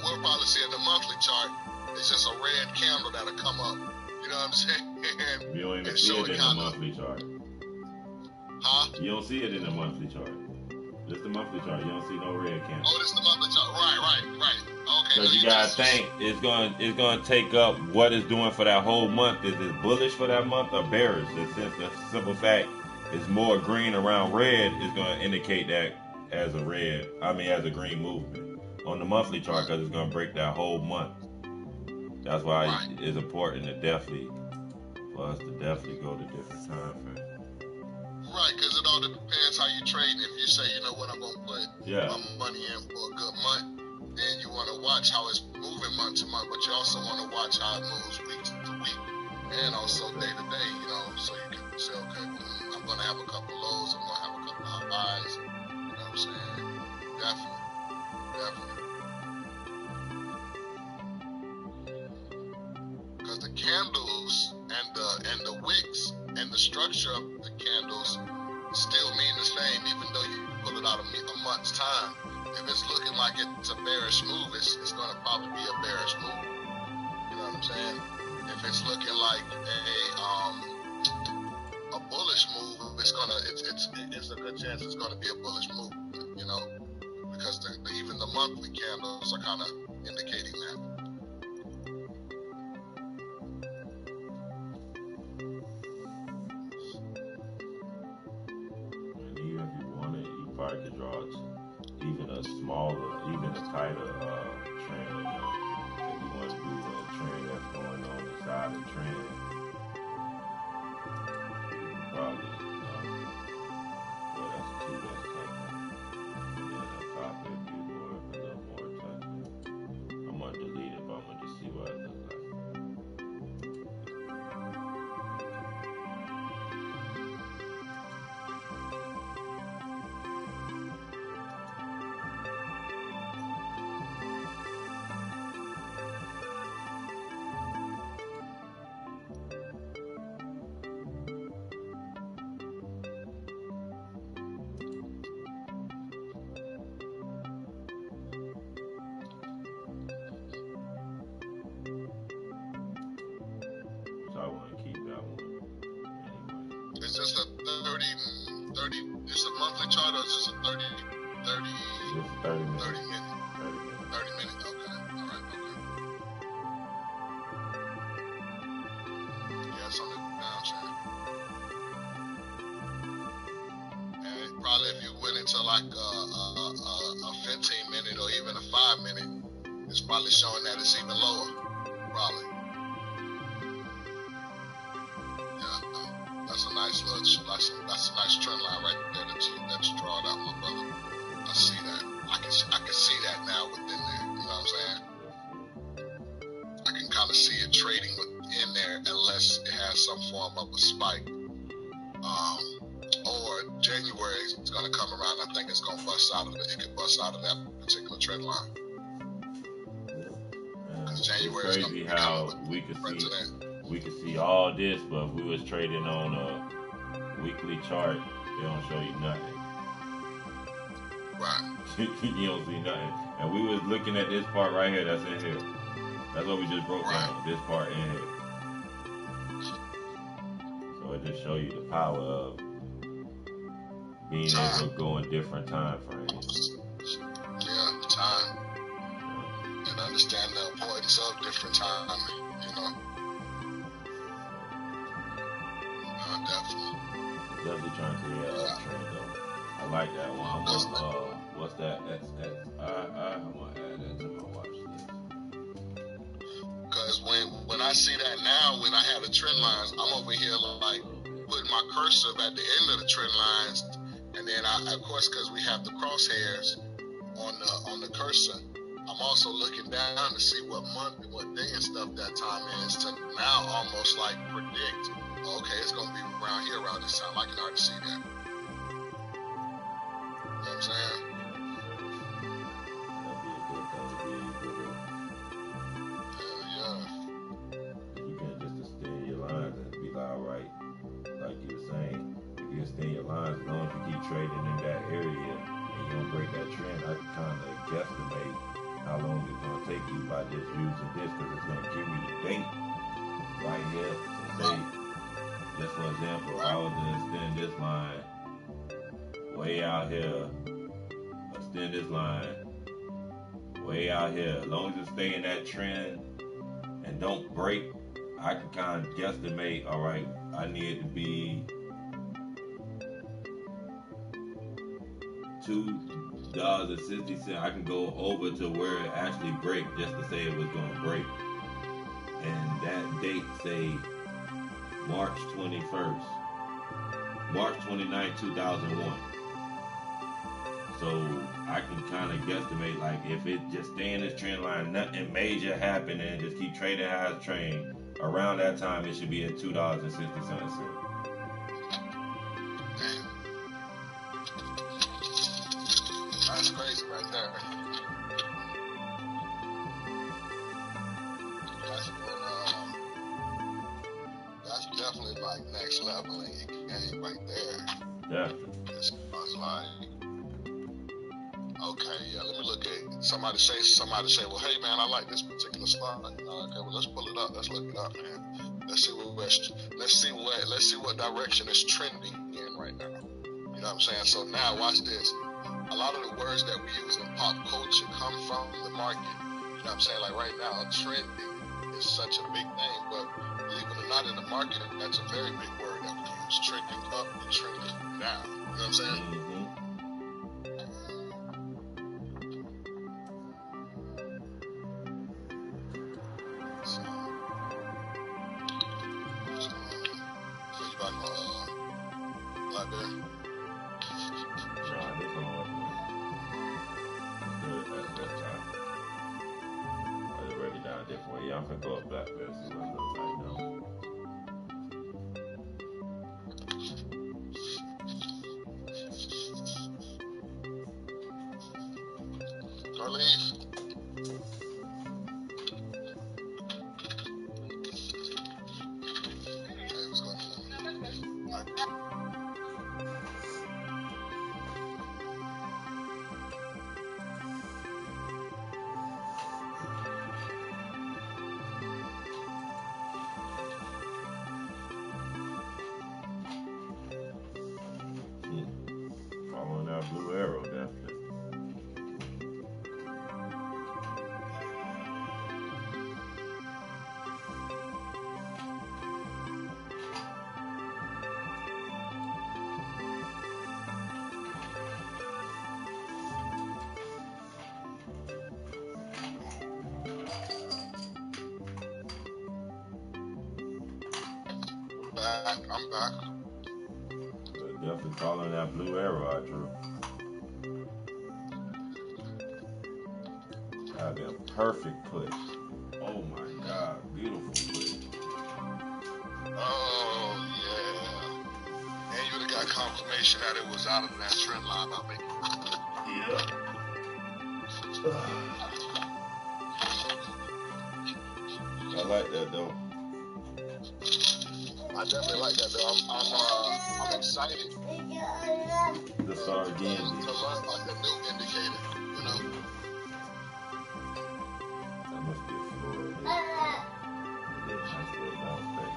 we'll probably see in the monthly chart is just a red candle that'll come up. You know what I'm saying? You don't even see it in the monthly chart. Huh? You don't see it in the monthly chart. Just the monthly chart. You don't see no red candle. Oh, this is the monthly chart. Right. Okay. Because you gotta think it's gonna take up what it's doing for that whole month. Is it bullish for that month or bearish? Since the simple fact is more green around red is gonna indicate that as a green movement on the monthly chart because it's gonna break that whole month. That's why it's important to for us to definitely go to different time frames. Right, because it all depends how you trade. If you say, you know what, I'm going to put my money in for a good month, then you want to watch how it's moving month to month, but you also want to watch how it moves week to week and also day to day, you know, so you can say, okay, I'm going to have a couple of lows, I'm going to have a couple of highs, you know what I'm saying? Definitely. Because the candles and the wicks and the structure of the candles still mean the same, even though you pull it out a month's time. If it's looking like it's a bearish move, it's going to probably be a bearish move. You know what I'm saying? If it's looking like a bullish move, it's a good chance it's going to be a bullish move. You know, because even the monthly candles are kind of indicating that. I could draw even a smaller, even a tighter trend. You know? If you want to do a trend that's going on the side of the trend, probably, well, that's two that's touching. And then on top, if you go up a little more touching, I'm going to delete it 30 minutes. 30 minutes. 30 minutes. 30 minutes. Okay. All right. Okay. Yeah, it's on the downtrend. And probably if you went into like a 15 minute or even a 5 minute, it's probably showing that it's even lower. Probably. Yeah. That's a nice little. That's a nice trend line right there that you drawed out, my brother. I see that. I can see that now within there. You know what I'm saying? I can kind of see it trading within there unless it has some form of a spike. Or January is going to come around. I think it's going to bust out of it. It could bust out of that particular trend line. Because January it's is going to crazy be how we could see all this, but if we was trading on a weekly chart, they don't show you nothing. Right. You don't see nothing. And we was looking at this part right here. That's in here. That's what we just broke down. This part in here. So it just show you the power of being able to go in different time frames. Yeah, time. And understand the importance of different timing. You know. Definitely. Definitely trying to create a trend though. I like that one. What's that? XXI. I'm gonna add that to my watch list. Because when I see that now, when I have the trend lines, I'm over here like putting my cursor at the end of the trend lines, and then I, of course, because we have the crosshairs on the cursor, I'm also looking down to see what month and what day and stuff that time is to now almost like predict. Okay, it's gonna be around here around this time. I can already see that. You know what I'm saying? Yeah. You can just extend your lines and be like, all right, like you were saying, if you extend your lines, as long as you keep trading in that area and you don't break that trend, I can kind of guesstimate how long it's going to take you by just using this, because it's going to give me the date right here. So say, just for example, if I was to extend this line way out here, extend this line way out here, as long as it stay in that trend and don't break, I can kind of guesstimate, all right, I need it to be $2.60. I can go over to where it actually break just to say it was going to break. And that date say March 21st, March 29th, 2001. So I can kind of guesstimate, like, if it just stay in this trend line, nothing major happened, and just keep trading how it's trained, around that time it should be at $2.67. That's crazy right there. That's definitely like next level in your game right there. Definitely. It's like, okay, yeah, let me look at it. Somebody say, well, hey man, I like this particular spot. Okay, well, let's pull it up. Let's look it up, man. Let's see what direction it's trending in right now. You know what I'm saying? So now watch this. A lot of the words that we use in pop culture come from the market. You know what I'm saying? Like right now, trending is such a big thing, but believe it or not, in the market, that's a very big word that we use. Trending up and trending down. You know what I'm saying? Mm-hmm. So you about to like that? Nah, this one wasn't good at that time. I just break it down a different way. Y'all can go up back there and see what it looks like now. Go leave. Hey, what's going on? I'm back. Definitely following that blue arrow I drew. That'd be a perfect push. Oh my God, beautiful push. Oh yeah. And you would have got confirmation that it was out of that trend line. I mean. Yeah. I like that though. I definitely like that though. I'm excited. The sardine. To learn like a new indicator, you know. That must be a floor. It is nice little bounce back.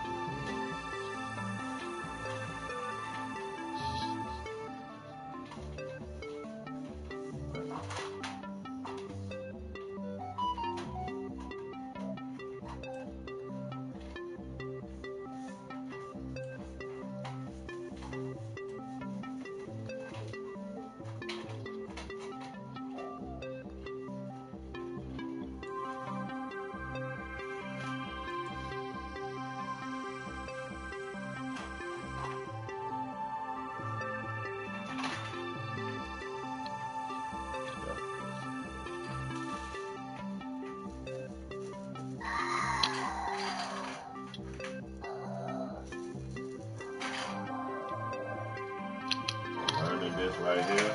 This right here,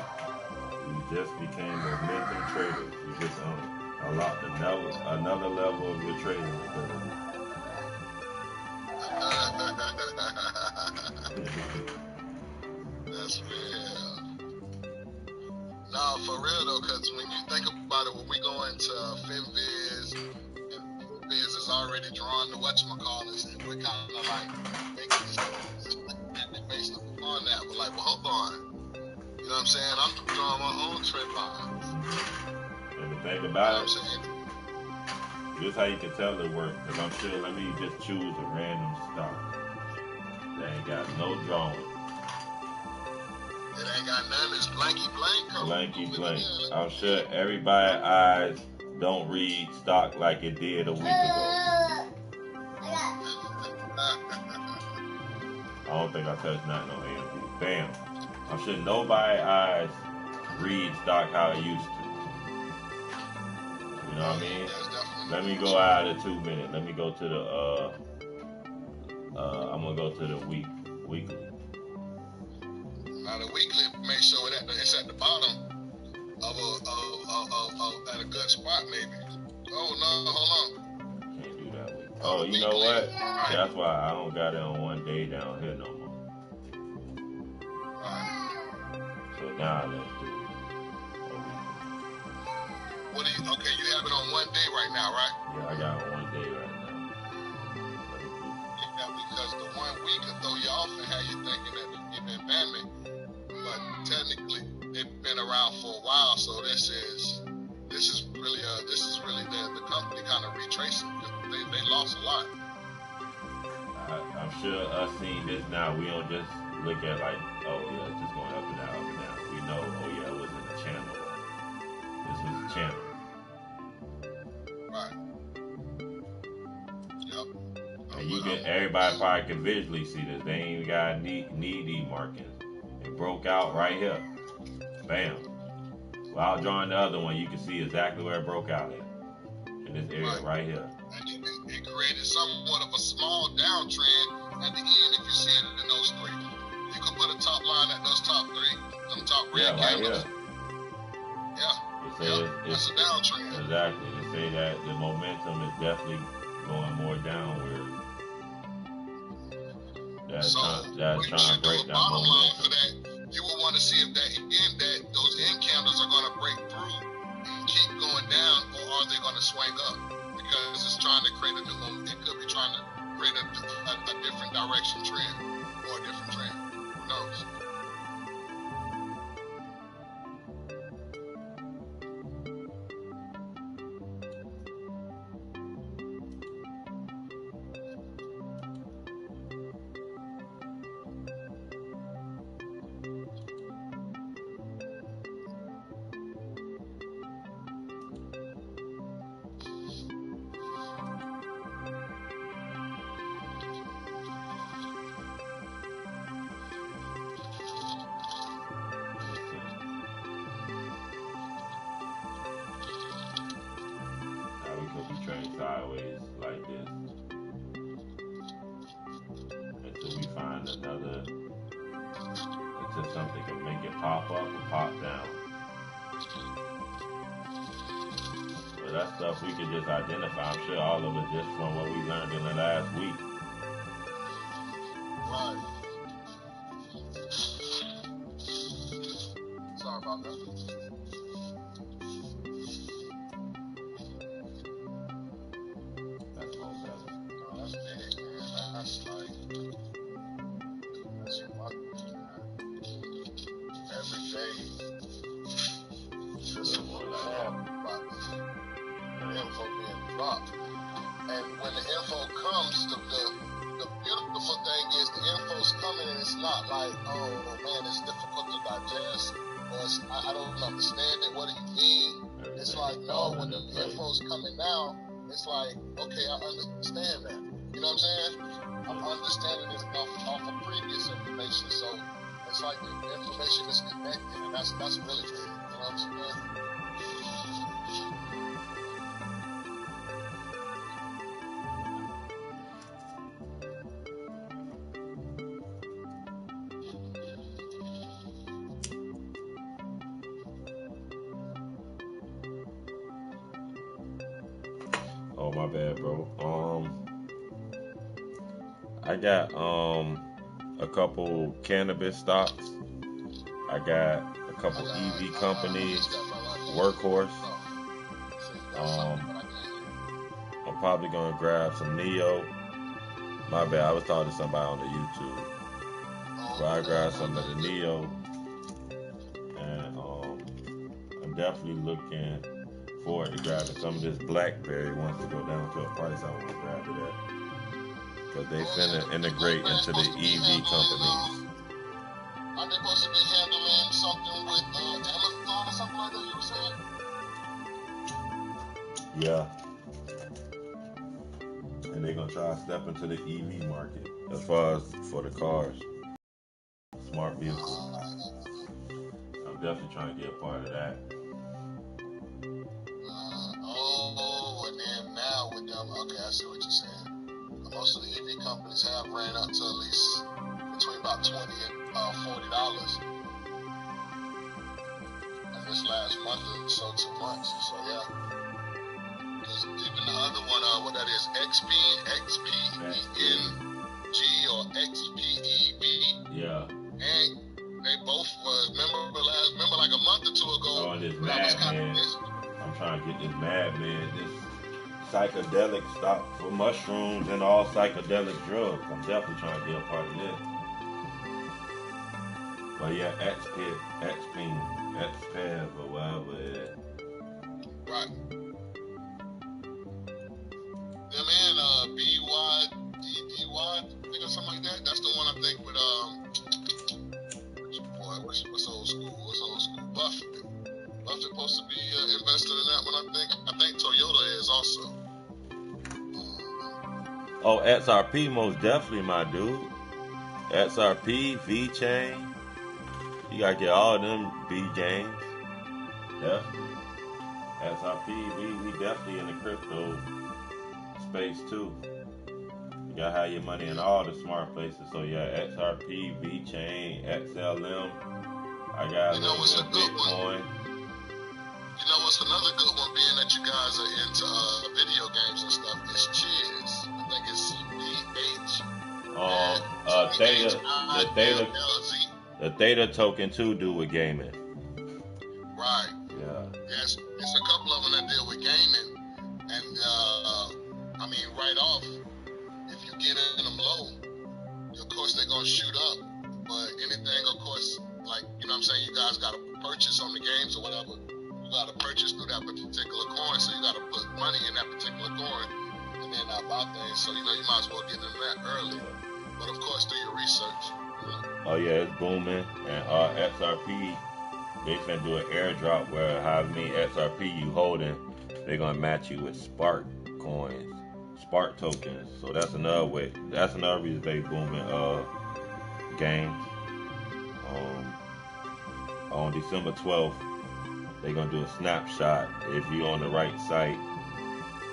you just became momentum traders. You just unlocked another level of your trading ability. That's real. No, for real though, because when you think about it, when we go into FinViz, and FinViz is already drawing the whatchamacallits, and we're kind of like making this based upon that. We're like, well, hold on. You know what I'm saying? I'm drawing my own trend lines. And the thing about it, this is how you can tell it works. Because I'm sure, let me just choose a random stock. That ain't got no drawing. It ain't got none. It's blanky blank. Blanky blank. I'm sure everybody's eyes don't read stock like it did a week ago. I don't think I touched nothing on AMD. Bam. I'm sure nobody's eyes read stock how it used to. You know what I mean? Let me go out of 2 minutes. Let me go to the I'm gonna go to the weekly. Now the weekly, make sure that it's at the bottom of at a good spot maybe. Oh no, hold on. Can't do that week. Oh, you know what? That's why I don't got it on 1 day down here no more. So now let's do it. What do you? Okay, you have it on 1 day right now, right? Yeah, I got it on 1 day right now. Yeah, because the 1 week can throw you off and have you thinking that you've been bamming, but technically they've been around for a while. So this is really the company kind of retracing. They lost a lot. I'm sure us seeing this now, we don't just look at like, oh yeah, it's just going up and down, up and down. We know, oh yeah, it wasn't a channel. This was a channel. Right. Yep. And you can, everybody probably can visually see this. They ain't even got knee markings. It broke out right here. Bam. While drawing the other one, you can see exactly where it broke out at. In this area right here. And it created somewhat of a small downtrend at the end if you see it in those three. You could put a top line at those top three, them top red candles. Yeah. That's a downtrend. Exactly. To say that the momentum is definitely going more downward. That's trying to break that momentum. For that, you will want to see if those end candles are going to break through and keep going down, or are they going to swing up? Because it's trying to create a new momentum. It could be trying to create a different direction trend or a different trend. Who knows? something can make it pop up or pop down. But that stuff we can just identify. I'm sure all of it just from what we learned in the last week. Right. Sorry about that. That's all better. No, that's big, man. That's like, that's my thing, man. Every day, just one about the info being dropped. And when the info comes, the beautiful thing is the info's coming and it's not like, oh man, it's difficult to digest, or I don't understand it, what do you mean? It's like, no, when the info's coming now, it's like, okay, I understand that. You know what I'm saying? I'm understanding this off of previous information, so it's like the information is connected, and that's really good. You know what I'm saying? Oh, my bad, bro. I got a couple cannabis stocks. I got a couple EV companies, Workhorse. I'm probably gonna grab some Neo. My bad, I was talking to somebody on the YouTube. Where I grabbed some of the Neo, and I'm definitely looking forward to grabbing some of this BlackBerry. Wants to go down to a price I want to grab it at, because they finna integrate into the EV companies. Aren't they supposed to be handling something with Amazon or something like that, you were saying? Yeah. And they're gonna try to step into the EV market as far as for the cars, smart vehicles. I'm definitely trying to get a part of that. And then now with them, okay, I see what you're saying. Most of the EV companies have ran up to at least between about $20 and $40 in this last month or so, 2 months. So yeah. Even the other one, what that is, XPENG or XPEB. Yeah. And they both remember like a month or two ago. Oh, this Madman. I'm trying to get this Madman, this psychedelic stock for mushrooms and all psychedelic drugs. I'm definitely trying to get a part of this. But yeah, XPEV or whatever it is. Right. Yeah, man, BYDDY, I think or something like that. That's the one I think with what's old school? Buffett. Buffett supposed to be invested in that one, I think Toyota is also. Oh, XRP most definitely, my dude. XRP, V-Chain. You gotta get all of them B-games. Definitely. XRP, we definitely in the crypto space too. You gotta have your money in all the smart places. So yeah, XRP, V-Chain, XLM. I got a little bit of Bitcoin. You know what's another good one, being that you guys are into video games and stuff, is Cheers. I think it's CDH. The Theta token too do with gaming. Right. Yeah. Yes, it's a couple of them that deal with gaming, and I mean, right off, if you get in them low, of course they're gonna shoot up. But anything, of course, like you know what I'm saying, you guys gotta purchase on the games or whatever. You gotta purchase through that particular coin, so you gotta put money in that particular coin, and then buy things. So you might as well get in that early. But of course, do your research. Oh yeah, it's booming. And XRP, they finna do an airdrop where however many XRP you holding, they're gonna match you with Spark coins, Spark tokens. So that's another way. That's another reason they booming games. On December 12th, they're gonna do a snapshot. If you on the right site,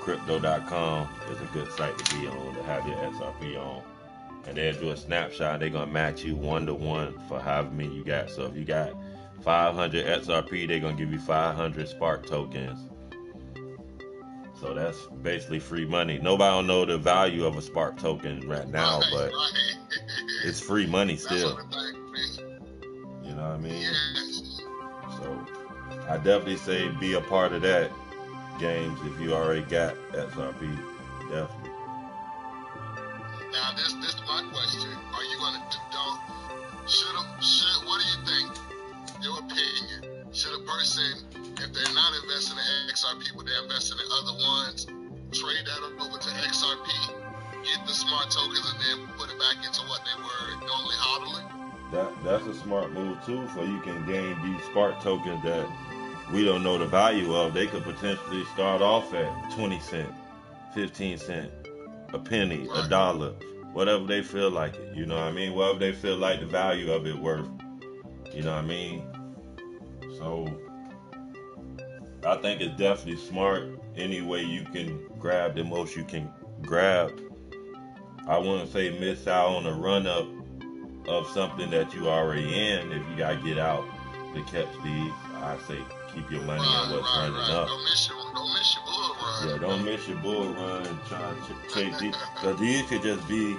crypto.com is a good site to be on to have your XRP on. and they'll do a snapshot. They're gonna match you 1-to-1 for however many you got. So if you got 500 XRP, they're gonna give you 500 Spark tokens. So that's basically free money. Nobody don't know the value of a Spark token right now, but it's free money still. You know what I mean? Yes. So I definitely say be a part of that, James, if you already got XRP. Definitely. Now this is my question. Are you gonna what do you think? Your opinion. Should a person, if they're not investing in XRP but they're investing in other ones, trade that over to XRP, get the smart tokens and then put it back into what they were normally hodling? That's a smart move too, for you can gain these Spark tokens that we don't know the value of. They could potentially start off at 20 cents, 15 cents, a penny, Right. a dollar, whatever they feel like it. You know what I mean? Whatever they feel like the value of it worth. You know what I mean? So I think it's definitely smart. Any way you can grab the most you can grab. I wouldn't say miss out on a run up of something that you already in. If you gotta get out to catch these, I say keep your money in what's running up. Don't miss your bull run. Yeah, don't miss your bull run and try to chase these, because these could just be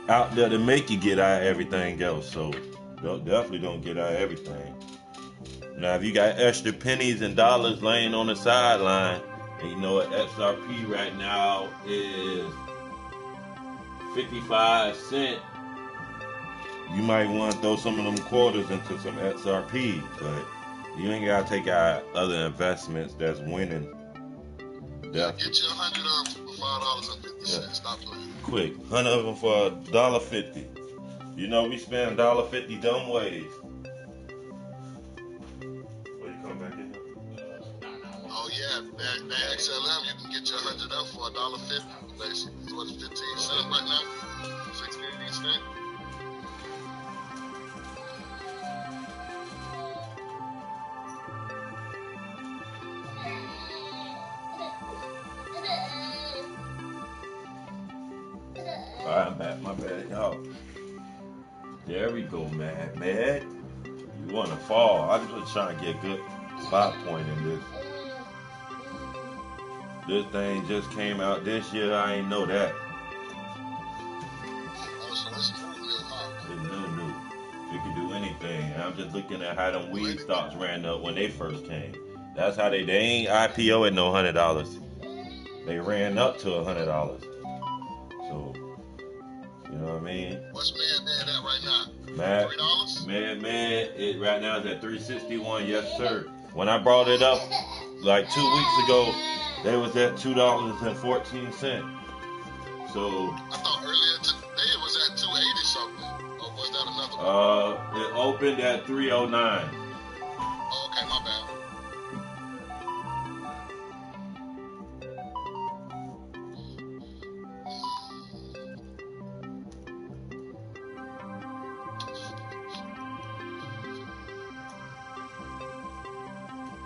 out there to make you get out of everything else. So definitely don't get out of everything. Now, if you got extra pennies and dollars laying on the sideline, and you know what XRP right now is 55 cents, you might want to throw some of them quarters into some XRP, but you ain't got to take out other investments that's winning. Yeah, get you 100 of them for $5.50. Stop playing. Quick, 100 of them for $1.50. You know we spend $1.50 dumb ways. Will you come back in here? Oh yeah, that XLM, you can get you 100 up for $1.50 basically. So what's 15 cents right now? 16 cents. Alright, I'm back. My bad, y'all. There we go, man. You want to fall. I'm just trying to get a good spot point in this. This thing just came out this year. I ain't know that. Oh, so it's new, huh? It's new. You can do anything. And I'm just looking at how them weed stocks ran up when they first came. That's how they ain't IPO at no $100. They ran up to $100. So, you know what I mean? What's Mad at right now? Mad, $3? Mad, it right now is at $3.61. Yes, sir. When I brought it up like 2 weeks ago, they was at $2.14. So I thought earlier today it was at 280 something. Or was that another one? it opened at 309. Oh, okay, my bad.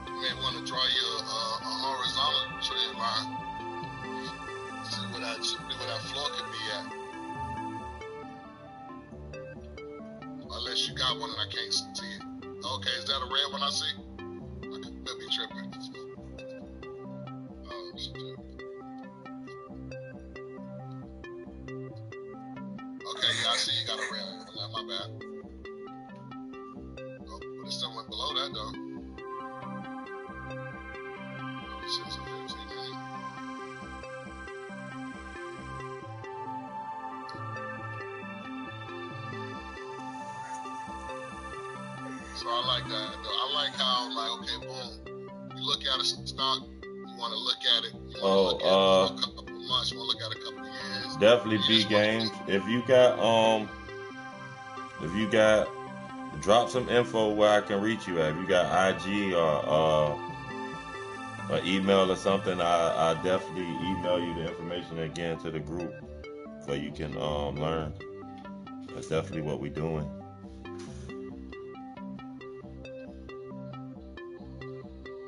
You may want to draw you a horizontal trend line. See where that floor could be at. Unless you got one and I can't see it. Okay, is that a red one I see? I could be tripping. Oh, shit. Okay, yeah, I see you got a red one. That's my bad. Oh, but there's someone below that though. 6 and 15 minutes. So I like that though. I like how, like, okay, boom. You look at a stock, you want to look at it. You want to look at it for a couple of months. You want to look at it a couple of years. Definitely B games. If you got, drop some info where I can reach you at. If you got IG or email or something, I definitely email you the information again to the group so you can learn. That's definitely what we're doing.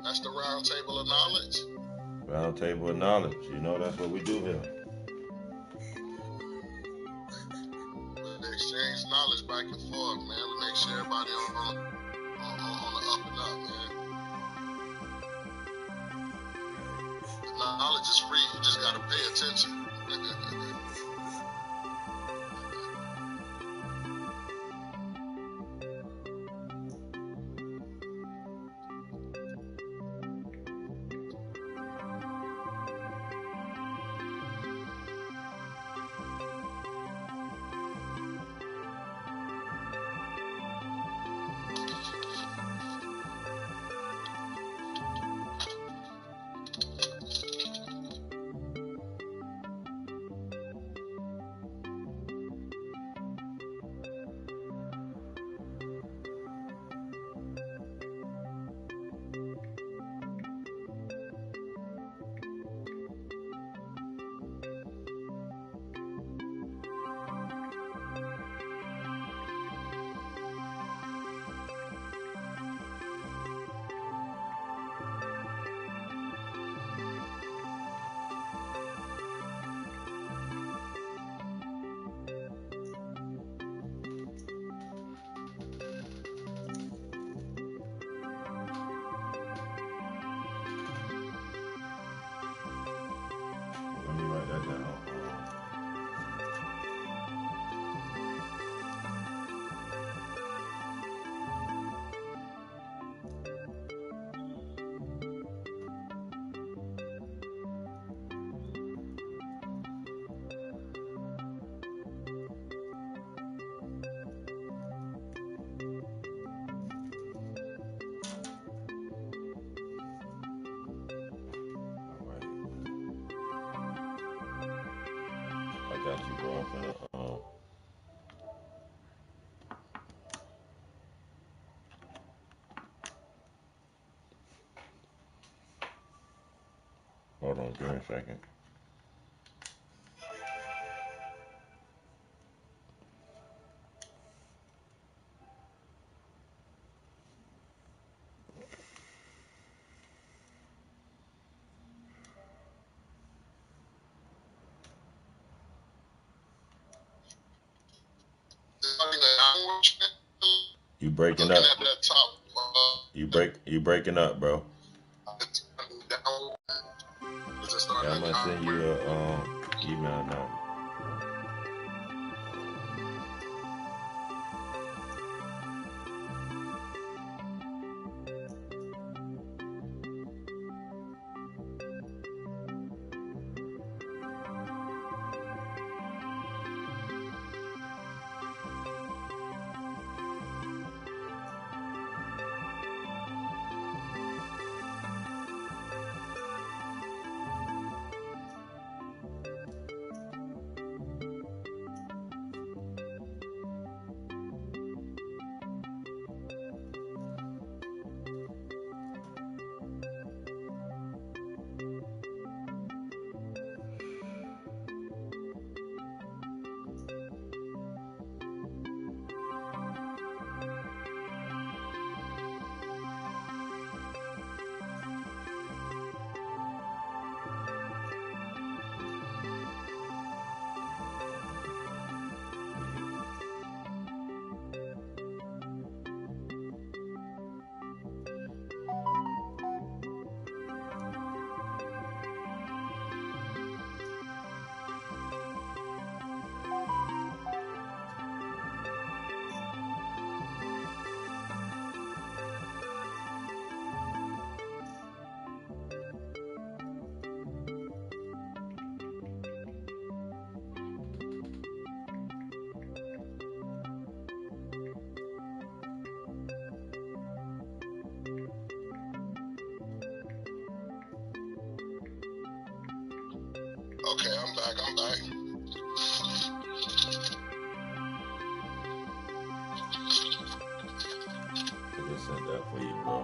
That's the round table of knowledge. Round table of knowledge. You know, that's what we do here. knowledge back and forth, man. We make sure everybody on the up and up, man. The knowledge is free. You just got to pay attention. Let me write that down. I got you, bro. I'm finna, hold on, give me a second. You breaking up. You breaking up, bro. Yeah, I'm gonna send you a email now. Okay, I'm back. I just sent that for you, bro.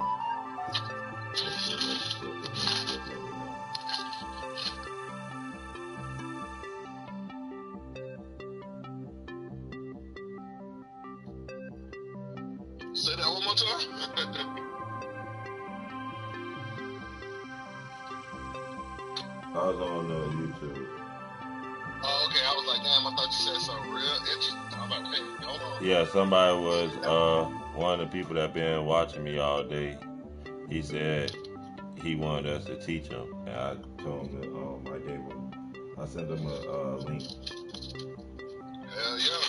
Say that one more time. I was on YouTube. Oh, okay. I was like, damn, I thought you said something real interesting. I'm like, hey, hold on. Yeah, somebody was one of the people that been watching me all day. He said he wanted us to teach him, and I told him that I gave him, I sent him a link. Hell yeah,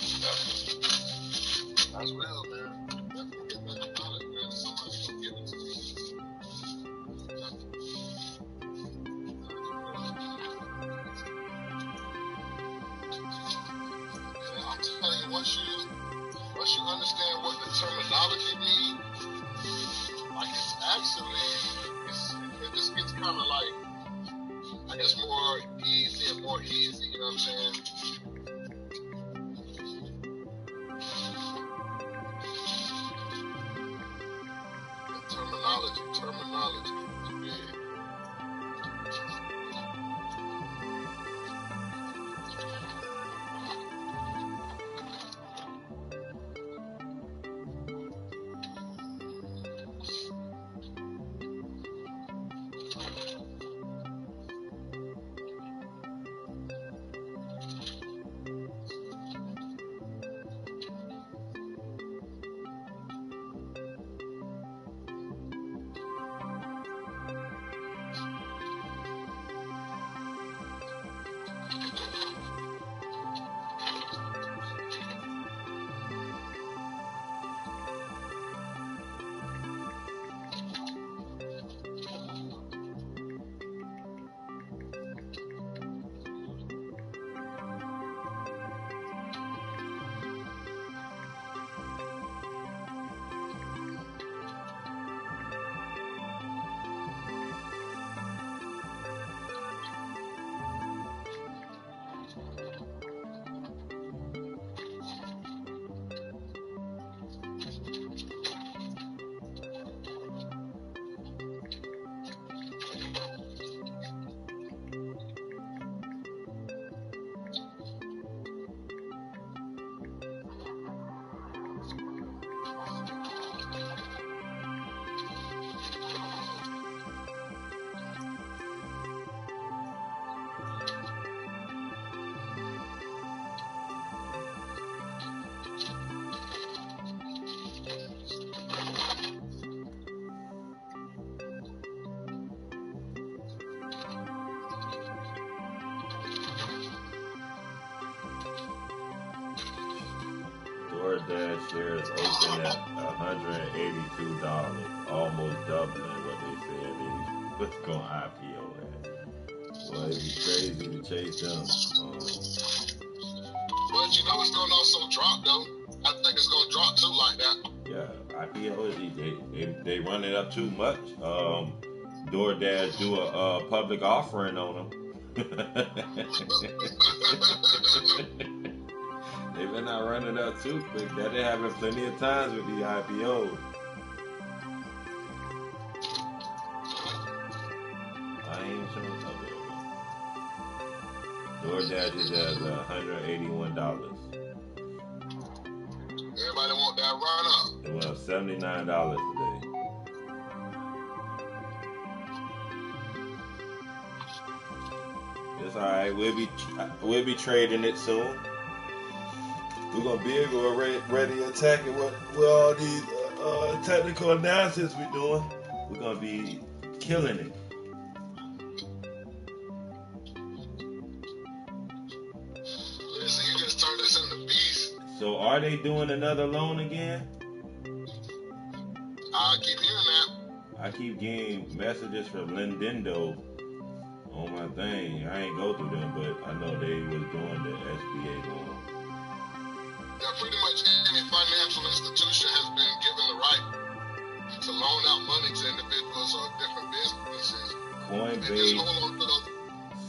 that's real, man. Definitely get that knowledge, man. Somebody's gonna give it to you. And I'm telling you, once you understand what the terminology means, like it's actually, it just gets kind of like, I guess more easy, you know what I'm saying? Terminology. Yeah. DoorDash shares open at $182, almost doubling what they said they was going to IPO at. Well, it'd be crazy to chase them. But you know it's gonna also drop though. I think it's gonna drop too like that. Yeah, IPO they run it up too much. DoorDash do a public offering on them. They been not running up too quick. That they happen plenty of times with the IPOs. I ain't even sure what's up there. DoorDash is at $181. Everybody want that run up. It went up $79 today. It's all right. We'll be trading it soon. We're gonna be able to ready to attack it with all these technical analysis we're doing. We're gonna be killing it. Listen, you just turned us into beast. So are they doing another loan again? I keep hearing that. I keep getting messages from Lendendo on my thing. I ain't go through them, but I know they was doing the SBA loan. Yeah, pretty much any financial institution has been given the right to loan out money to individuals or different businesses. Coinbase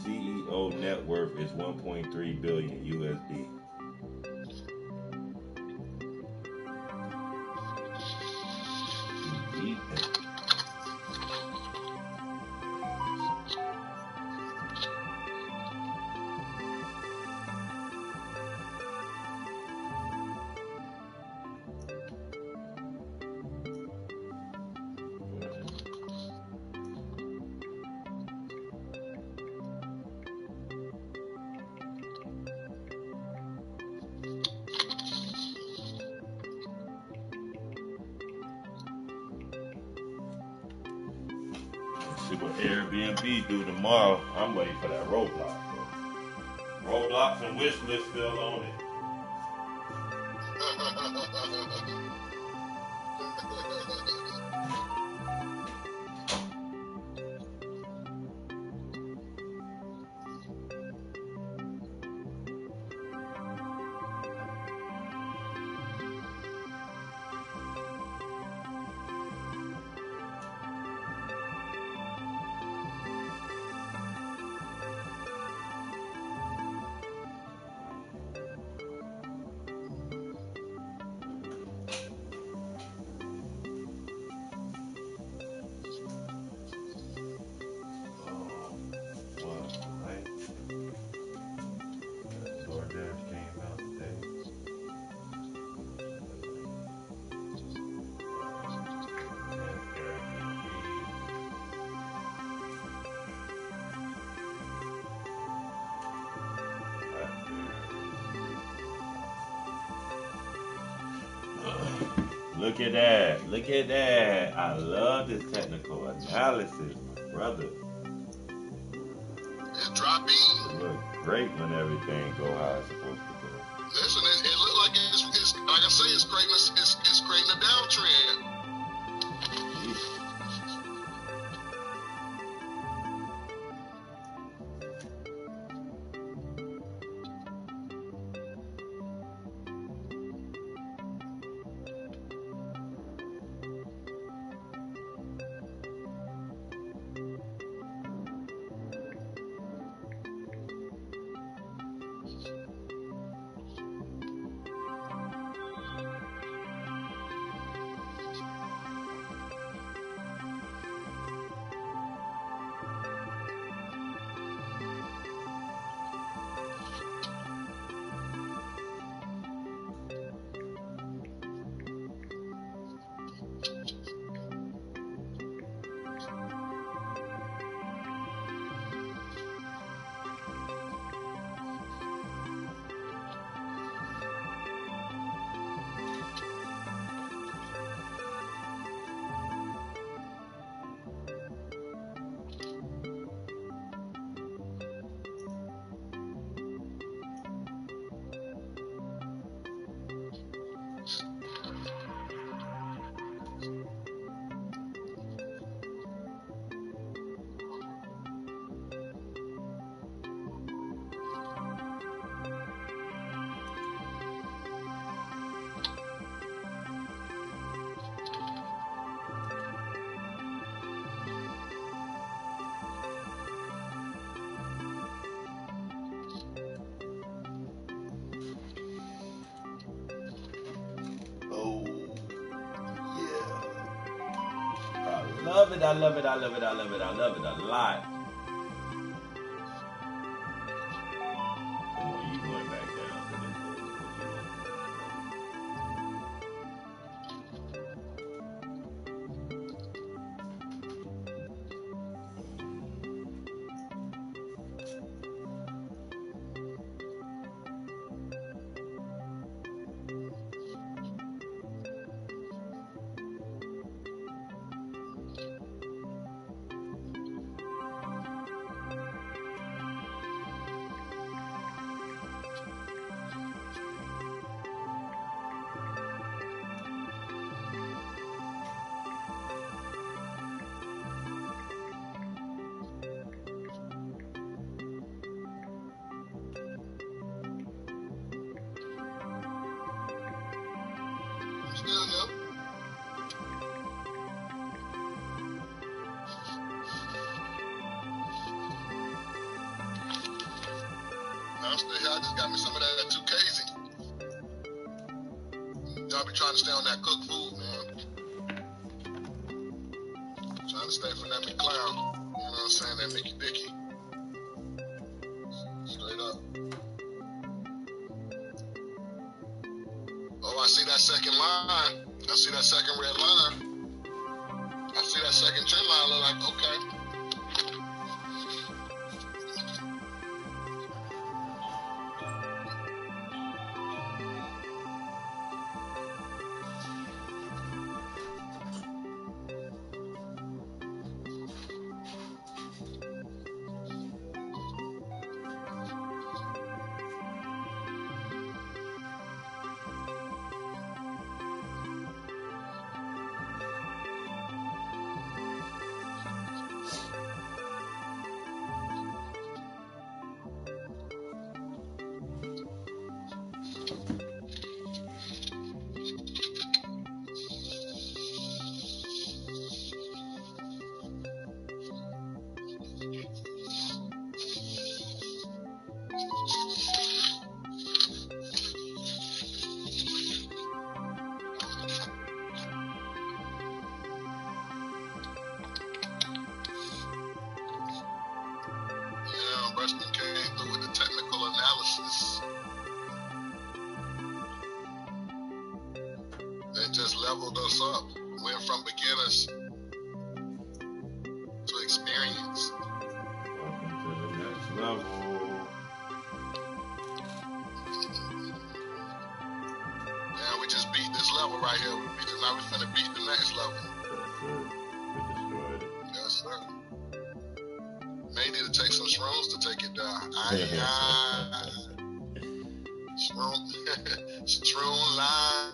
CEO net worth is 1.3 billion USD. see what Airbnb do tomorrow. I'm waiting for that Roblox. Bro. Roblox and wishlist still on it. Look at that. Look at that. I love this technical analysis, my brother. It's dropping. It looks great when everything go how it's supposed to go. Listen, it looks like it's like I say, it's creating a downtrend. Jeez. Love it, I love it, I love it, I love it, I love it a lot. Come on, you going back down to this. I just got me some of that 2K's. Y'all be trying to stay on that cooked food, man. Trying to stay from that McClown. You know what I'm saying? That Mickey Dicky. Straight up. Oh, I see that second line. I see that second red line. I see that second trend line. Look like, okay. came through with the technical analysis. They just leveled us up. Went from beginners to experience. Welcome to the next level. Yeah, we just beat this level right here. Now we finna beat the next level. That's it. We destroyed it. Yes, sir. May need to take some shrooms to take it down. Shroom line.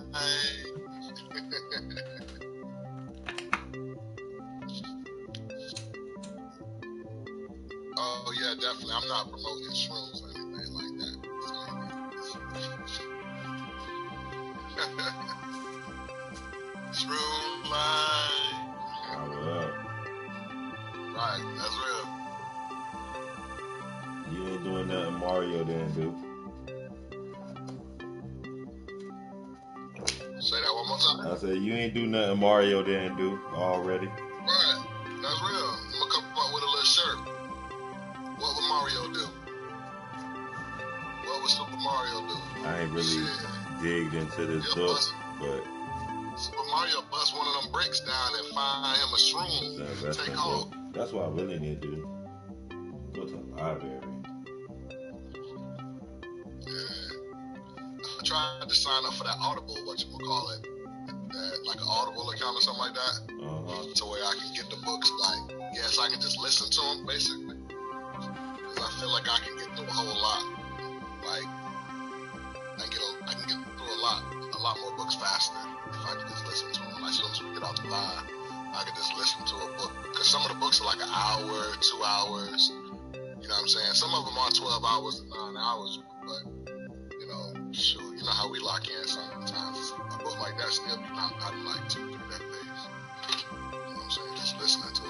Oh yeah, definitely. I'm not promoting shrooms or anything like that. Shroom line. Power up. Right, that's real. You ain't doing nothing Mario didn't do. Say that one more time. I said you ain't do nothing Mario didn't do already. Right, that's real. I'm gonna come up with a little shirt. What would Mario do? What would Super Mario do? I ain't really digged into this book, but Super Mario bust one of them bricks down and find him a shroom to take off. that's what I really need to do. Go to the library. I tried to sign up for that Audible, whatchamacallit, like an Audible account or something like that, to where I can get the books, like, yes, I can just listen to them, basically, because I feel like I can get through a whole lot, like, I can get through a lot more books faster if I can just listen to them. Like, as soon as we get off the line, I can just listen to a book, because some of the books are like an hour, 2 hours, you know what I'm saying? Some of them are 12 hours to 9 hours, but shoot, you know how we lock in sometimes. A book like that still be knocked out in like 2-3 days. You know what I'm saying? Just listening to it.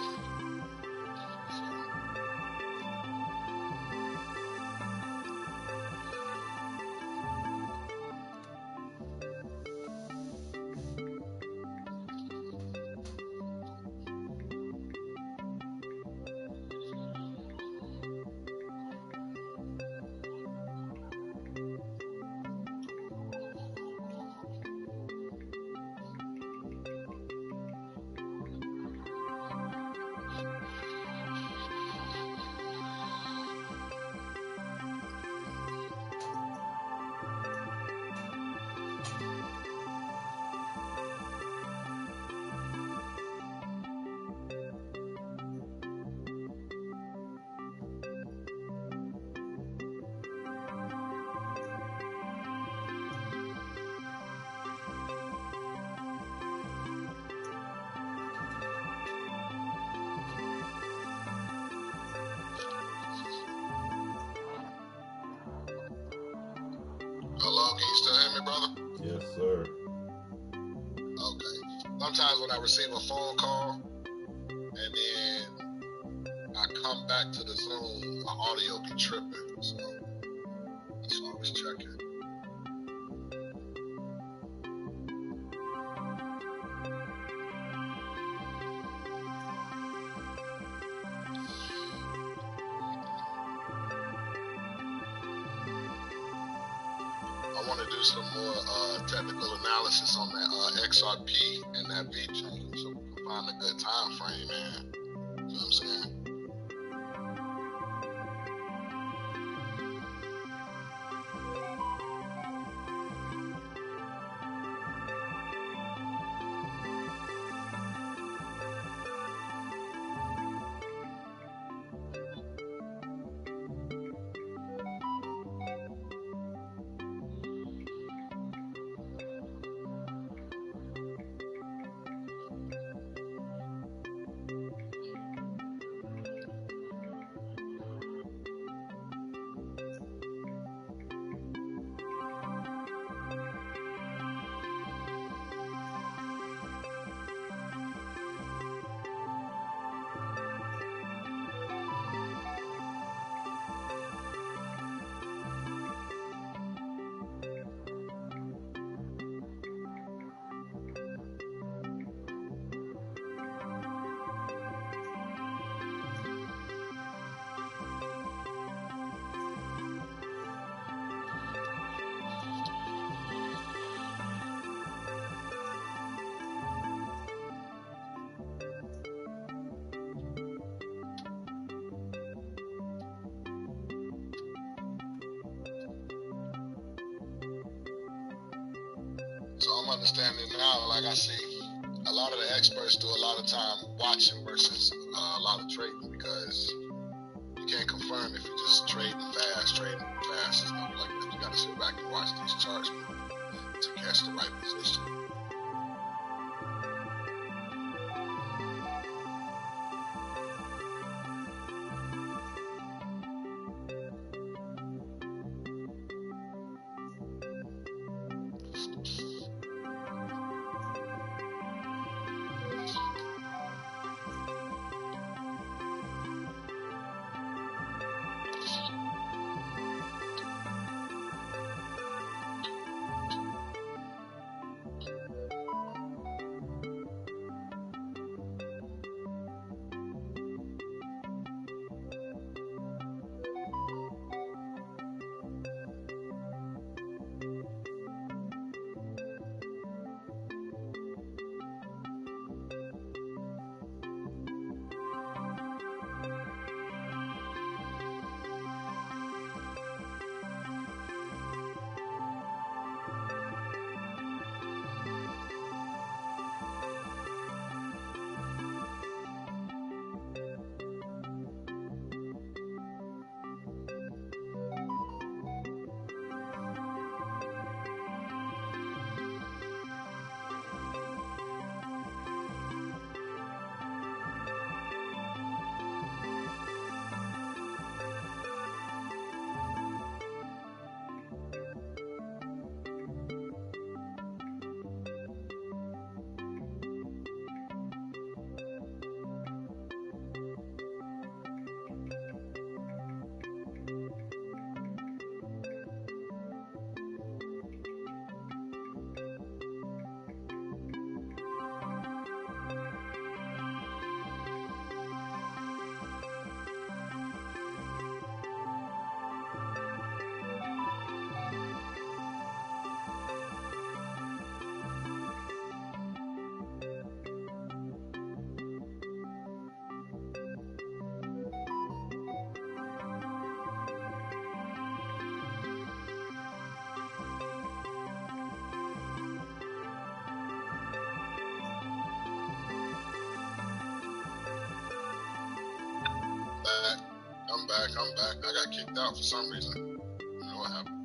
Hello, can you still hear me, brother? Yes, sir. Okay. Sometimes when I receive a phone call and then I come back to the Zoom, my audio be tripping. So that's why I was checking. I want to do some more technical analysis on that XRP and that VG, so we can find a good time frame, man. You know what I'm saying? So I'm understanding now. Like I see, a lot of the experts do a lot of time watching versus a lot of trading because you can't confirm if you're just trading fast and stuff like that. You got to sit back and watch these charts to catch the right position. I'm back. I got kicked out for some reason. I don't know what happened.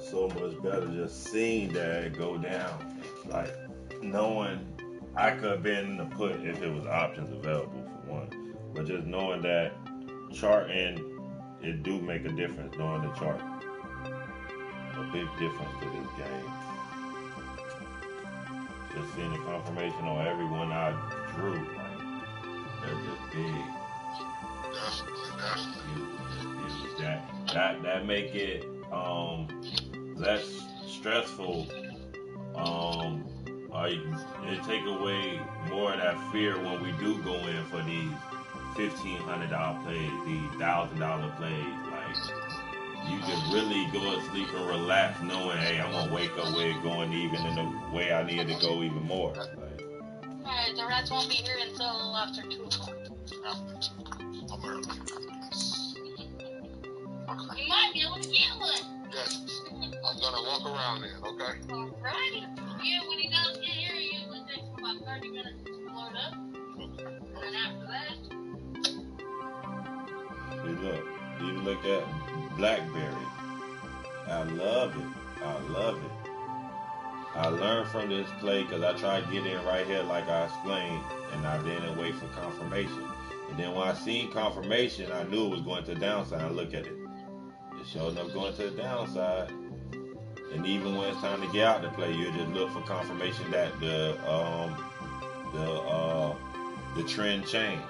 so much better just seeing that go down. Like knowing I could have been in the put if it was options available for one, but just knowing that charting it do make a difference. Knowing the chart, a big difference to this game. Just seeing the confirmation on everyone I drew, like they're just big. That make it less stressful. It take away more of that fear when we do go in for these $1,500 plays, these $1,000 plays. Like you can really go to sleep and relax, knowing, hey, I'm gonna wake up with it going even in the way I need it to go even more. Like, alright, the rats won't be here until after 2 o'clock. I'm early. You might be able to get one. Yes. I'm gonna walk around then, okay? Alrighty. Yeah, when he does get here, it usually takes him about 30 minutes to load up. And after that, see, look at Blackberry. I love it. I love it. I learned from this play because I tried to get in right here like I explained, and I didn't wait for confirmation. And then when I seen confirmation, I knew it was going to the downside. I look at it. It showed up going to the downside. And even when it's time to get out the play, you just look for confirmation that the trend changed.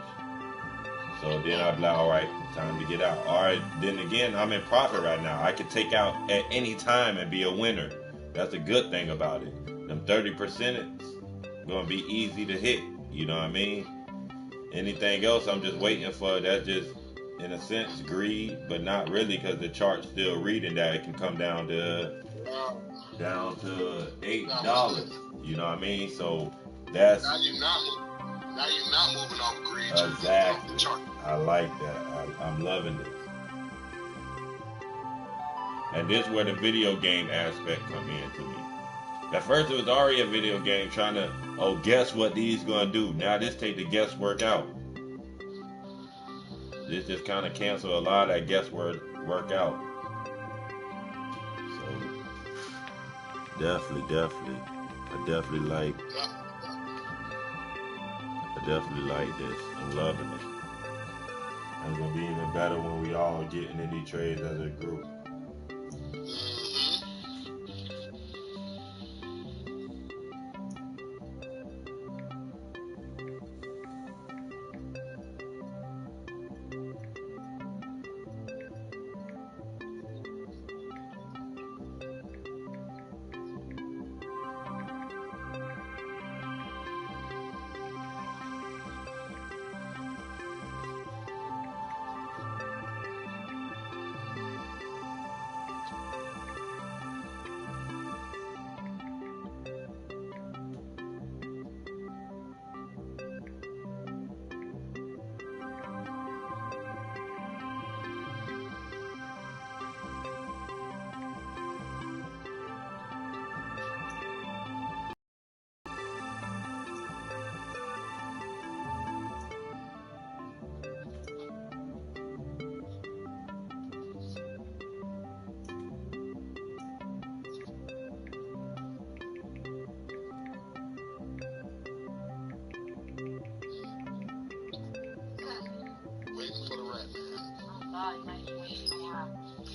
So then I'd be like, all right, time to get out. All right, then again, I'm in profit right now. I could take out at any time and be a winner. That's a good thing about it. Them 30% is gonna be easy to hit. You know what I mean? Anything else, I'm just waiting for. That's just, in a sense, greed, but not really, because the chart's still reading that it can come down to $8. You know what I mean? So that's now you're not moving off greed. Exactly. Off the chart. I like that. I'm loving this. And this is where the video game aspect come in to me. At first it was already a video game trying to, guess what these gonna do. Now this take the guesswork out. This just kind of cancel a lot of that guesswork out. So definitely, I definitely like this. I'm loving it. And it's gonna be even better when we all getting in these trades as a group.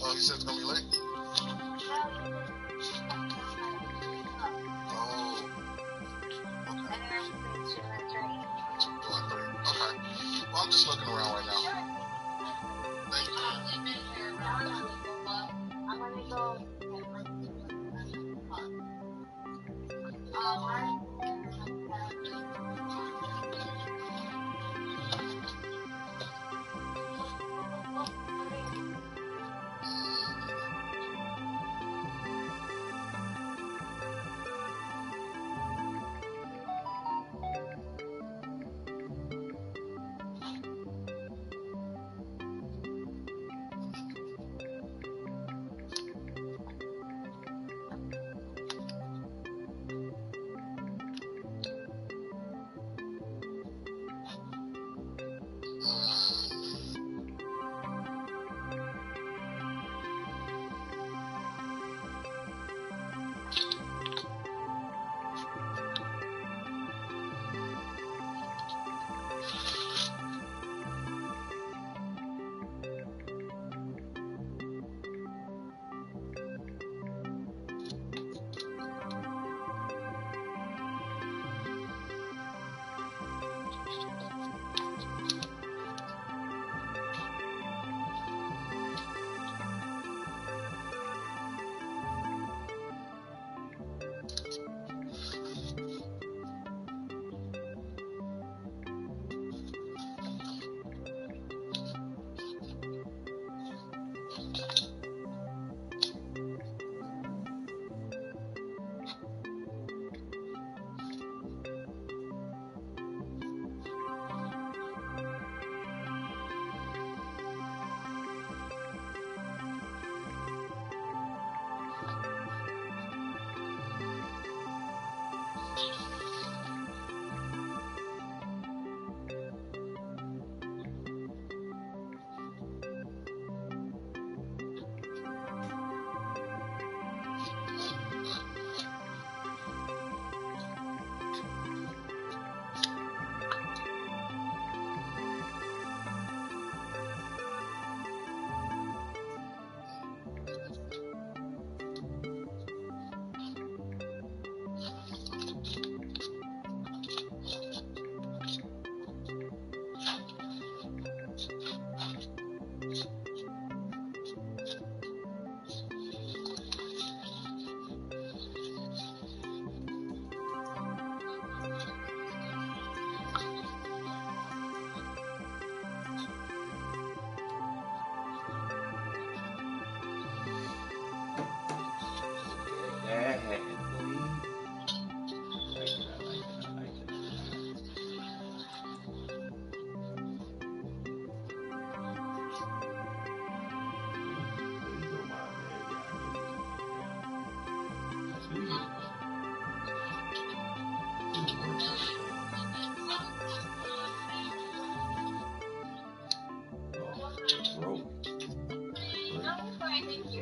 Oh, he said it's gonna be late? Oh. Okay. Okay. Well, I'm just looking around right now. Thank you. I'm gonna go.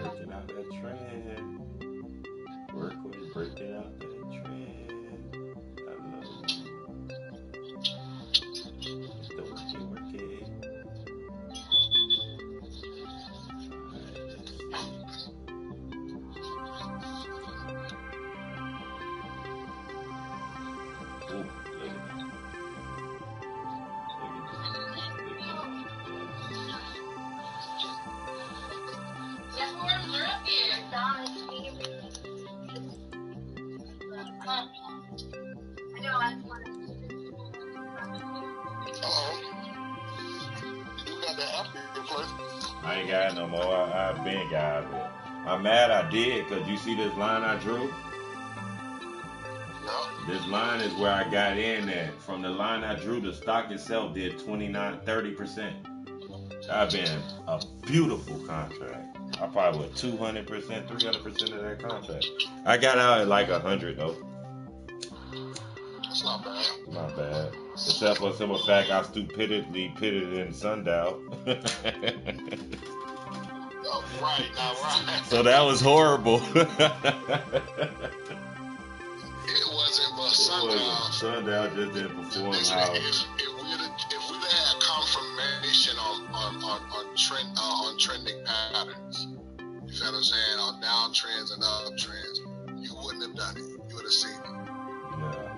Breaking out that trend. Work with breaking out that trend. I love you. Work it. Ooh, look at that. I ain't got it no more. I've been got it. I'm mad I did, because you see this line I drew? No. This line is where I got in at. From the line I drew, the stock itself did 30%. I've been a beautiful contract. I probably was 200%, 300% of that contract. I got out at like 100 though. That's not bad. Not bad. Except for the simple fact I stupidly pitted in sundial. Oh, right, now right. So that was horrible. It wasn't, but sundial just didn't perform how. If we'd had confirmation on trending patterns, you feel what I'm saying, on downtrends and uptrends, you wouldn't have done it. You would have seen it. Yeah.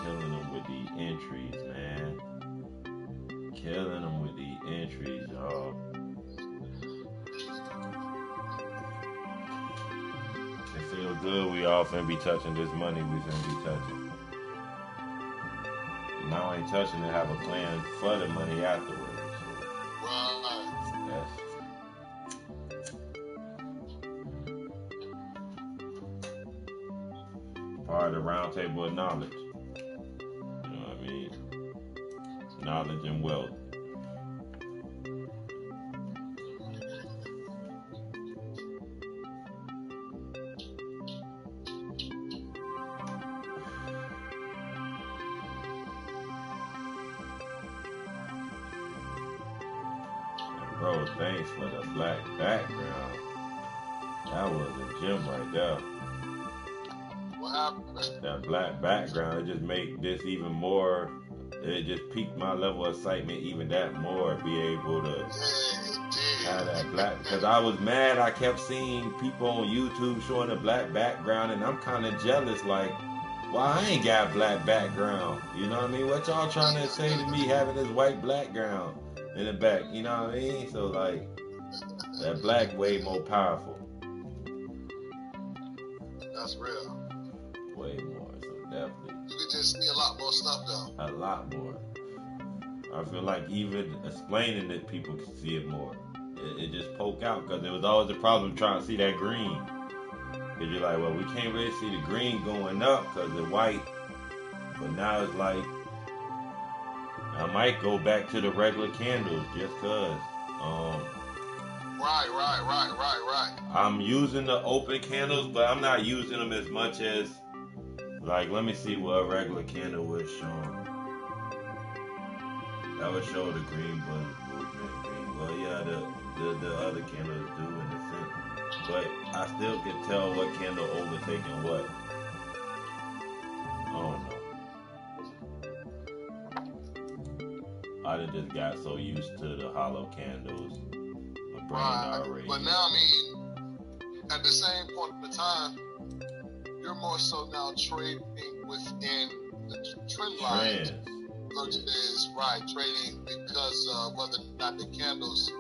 Killing them with the entries, man. Killing them with the entries, y'all. It feels good. We all finna be touching this money. We finna be touching. Now I ain't touching it. Have a plan for the money afterwards. Right. That's part of the round table of knowledge. You know what I mean? Knowledge and wealth. Bro, thanks for the black background. That was a gem right there. What happened? That black background, it just make this even more, it just piqued my level of excitement even that more, be able to, Yeah, it did. Had that black, because I was mad. I kept seeing people on YouTube showing a black background, and I'm kind of jealous. Like, well, I ain't got black background. You know what I mean? What y'all trying to say to me having this white background in the back? You know what I mean? So like, that black way more powerful. That's real. Way more. So definitely. You can just see a lot more stuff though. A lot more. I feel like even explaining it, people can see it more. It just poke out, because there was always a problem trying to see that green. Because you're like, well, we can't really see the green going up because it's white. But now it's like, I might go back to the regular candles just because. Right. I'm using the open candles, but I'm not using them as much as, like, let me see what a regular candle was showing. That would show the green button movement. Green. Well, yeah, the other candles do in a sense, but I still can tell what candle overtaking what. I don't know. I just got so used to the hollow candles. My brain already. But now, I mean, at the same point in time, you're more so now trading within the trend lines. Versus trading because whether or not the candle's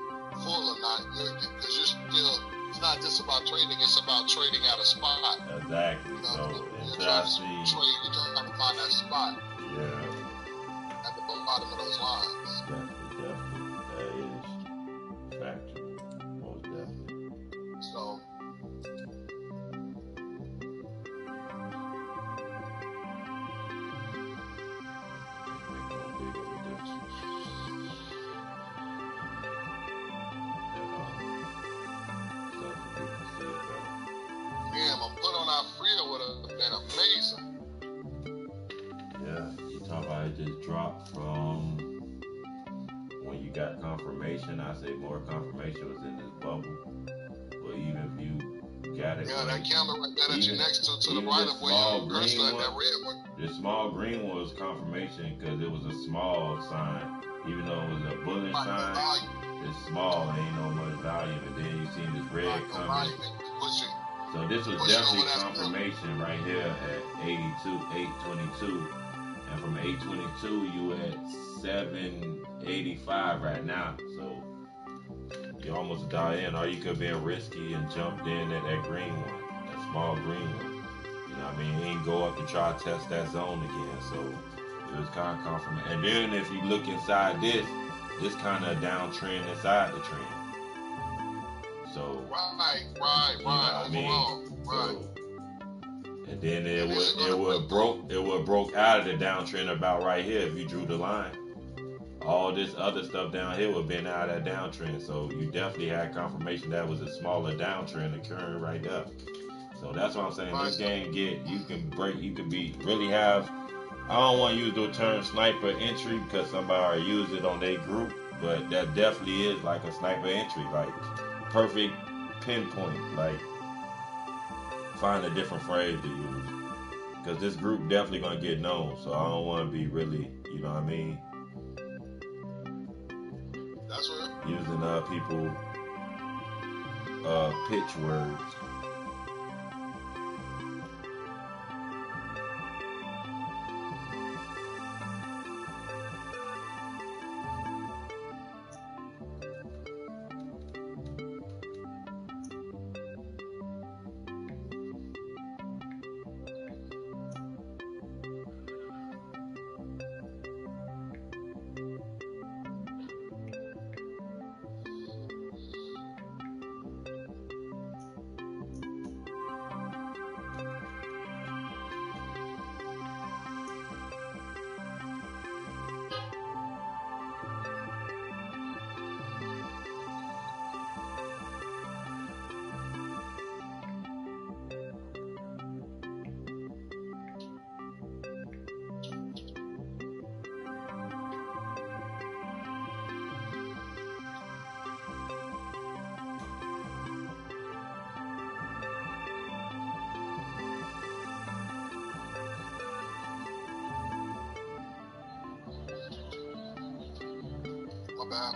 full or not, because you're still, it's not just about trading, it's about trading at a spot. Exactly. You know, so you're trying to trade, you're trying to find that spot. Yeah. At the bottom of those lines. Definitely. That is factual. Most definitely. So damn, a put on Alfredo would have been amazing. Yeah, you talk about it just dropped from when you got confirmation. I say more confirmation was in this bubble. But even if you got it, yeah, that candle right there that you're next to the right of where small you green one, that red one. The small green one was confirmation because it was a small sign. Even though it was a bullish sign, it's small, ain't no much value. And then you see this red coming. So this was definitely confirmation right here at 822. And from 822, you at 785 right now. So you almost dialed in. Or you could have been risky and jumped in at that green one, that small green one. You know what I mean? He ain't go up to try to test that zone again. So it was kind of confirmation. And then if you look inside this kind of downtrend inside the trend. So right. I mean, right. So, and then it would broke out of the downtrend about right here if you drew the line. All this other stuff down here would have been out of that downtrend. So you definitely had confirmation that was a smaller downtrend occurring right there. So that's what I'm saying. This game you can really have. I don't want to use the term sniper entry because somebody already used it on their group, but that definitely is like a sniper entry, like perfect pinpoint, like find a different phrase to use because this group definitely gonna get known. So I don't want to be really, you know what I mean? That's right. Using people pitch words. My bad.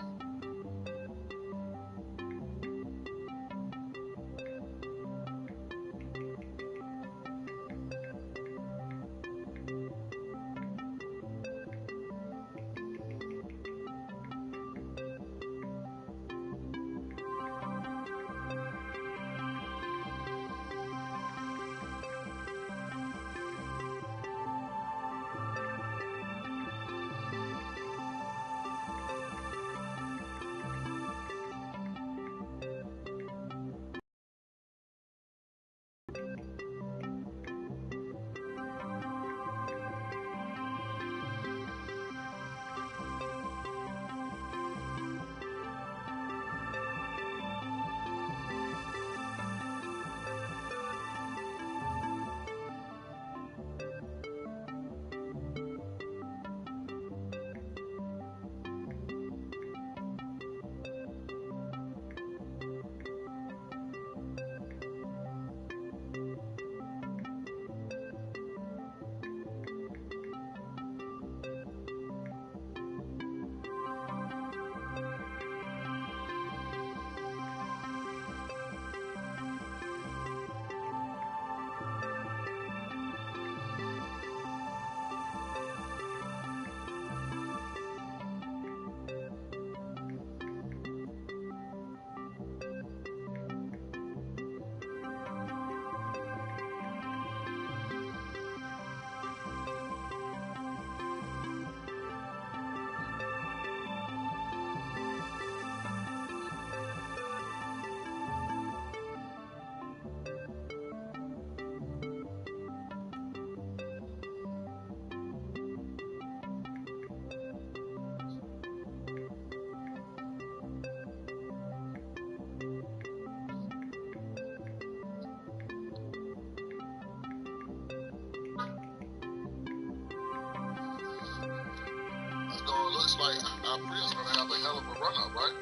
like Apria's going to have a hell of a run up, right?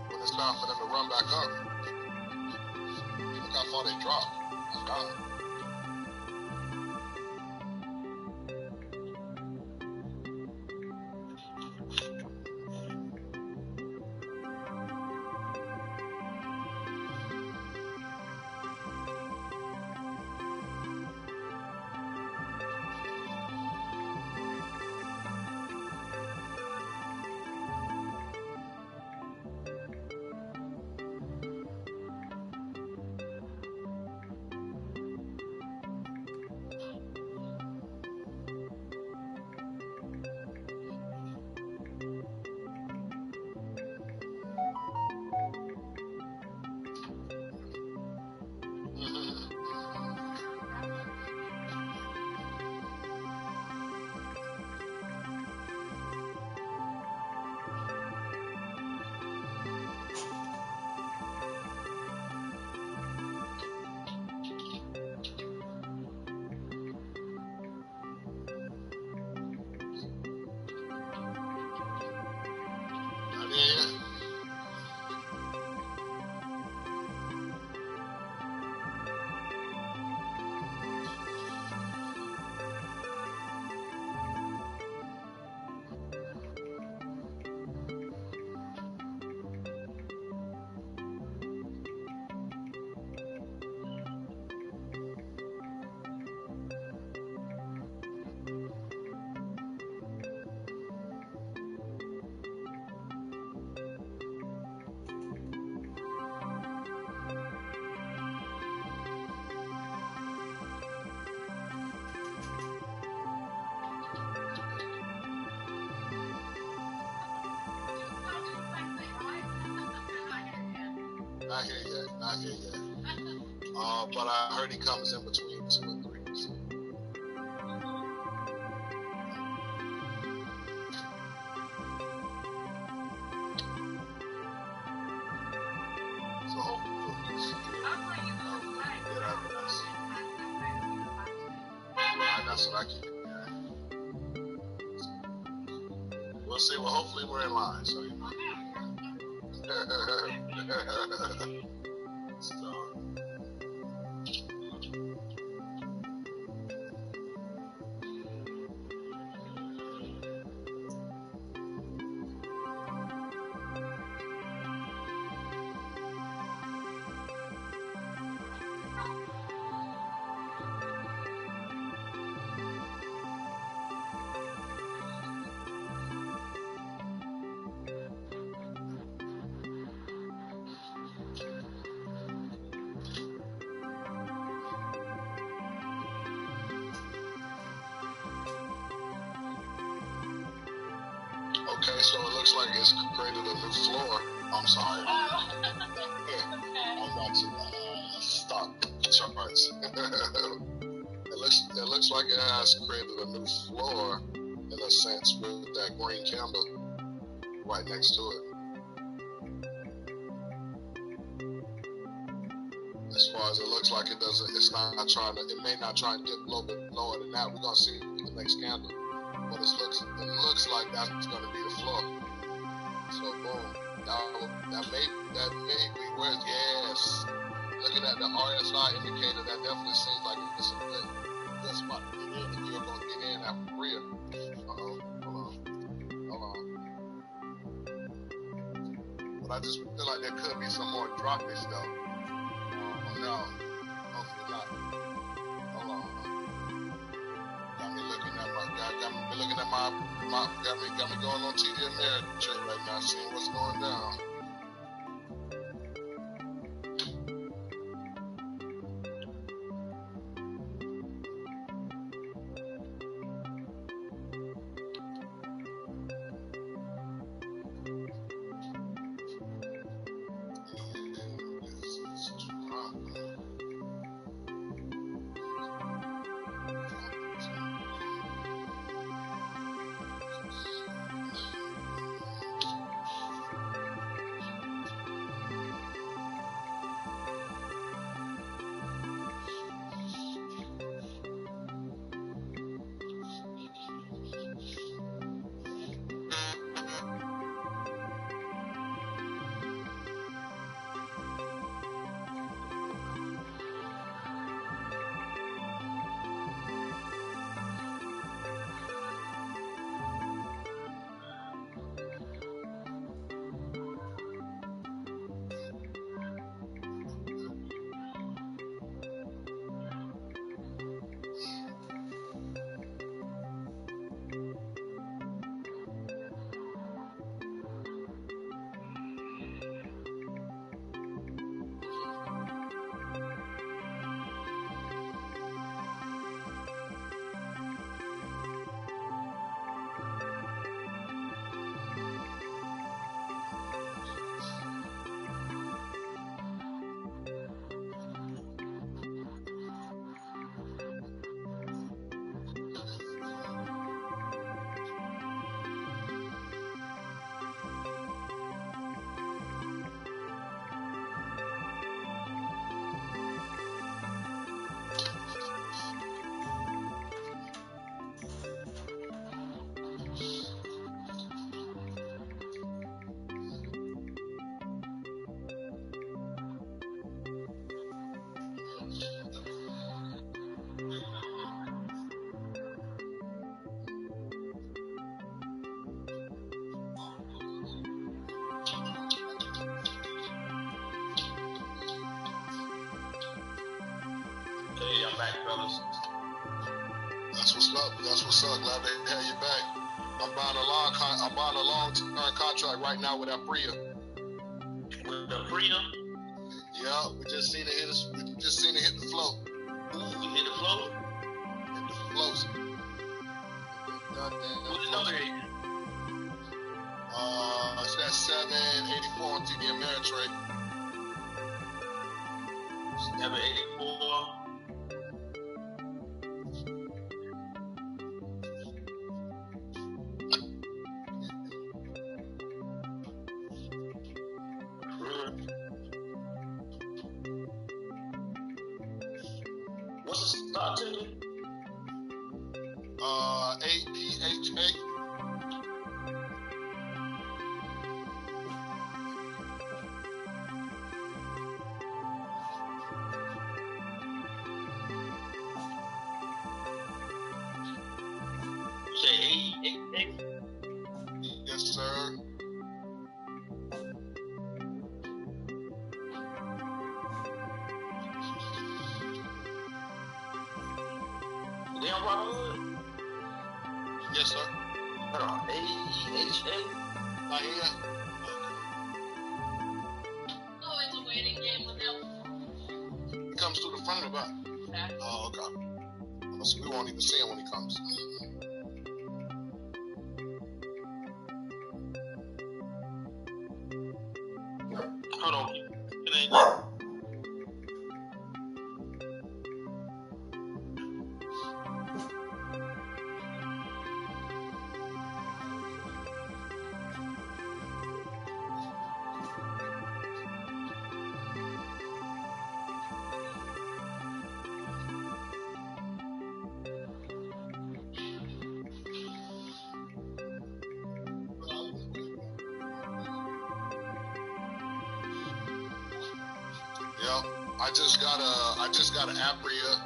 When it's time for them to run back up. Look how far they dropped. My God. Not here yet. But I heard he comes in between 2 and 3. So hopefully he's here. That's what I keep hearing. We'll see. Well, hopefully we're in line. So, you know. So. Okay, so it looks like it's created a new floor. I'm sorry. I'm about to stop the charts. It looks like it has created a new floor in a sense with that green candle right next to it. As far as it looks like it may not try and get a little bit lower than that. We're gonna see the next candle. But it looks like that's going to be the floor. So boom, that may be where yes. Looking at the RSI indicator, that definitely seems like it's a good spot to get in if you're going to get in after real. Hold on. But I just feel like there could be some more droppies though. No, hopefully not. Hold on. Got me looking going on TD Ameritrade right now, seeing what's going down. That's what's up. Glad they had you back. I'm buying a long-term contract right now with Aprilia. With the freedom? Yeah, we just seen it hit the float. Ooh, hit the float? Hit the floats. What's the number here? It's that 784 on TD Ameritrade. 784. What's the stock ticker? APHA. You say 88? Yes, sir. They on Robinhood? Yes, sir. Hold on. AEHA? Like, yeah. Always a waiting game with them. He comes through the front of the back. Oh, okay. So we won't even see him when he comes. Hold on. It ain't. Yeah, I just got an Apria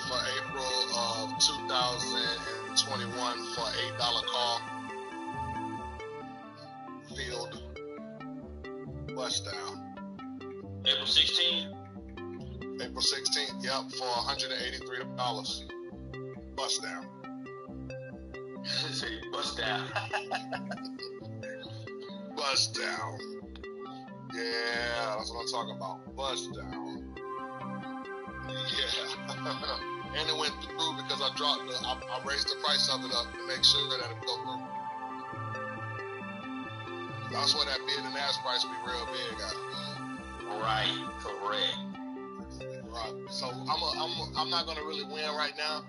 for April of 2021 for $8 call. Field bust down. April 16th. April 16th, yep, for $183. Bust down. Say bust down. Bust down. Yeah, that's what I'm talking about. Bust down. Yeah. And it went through because I raised the price of it up to make sure that it go through. That's why that bid and ask price be real big at. Right, correct. Right. So I'm not gonna really win right now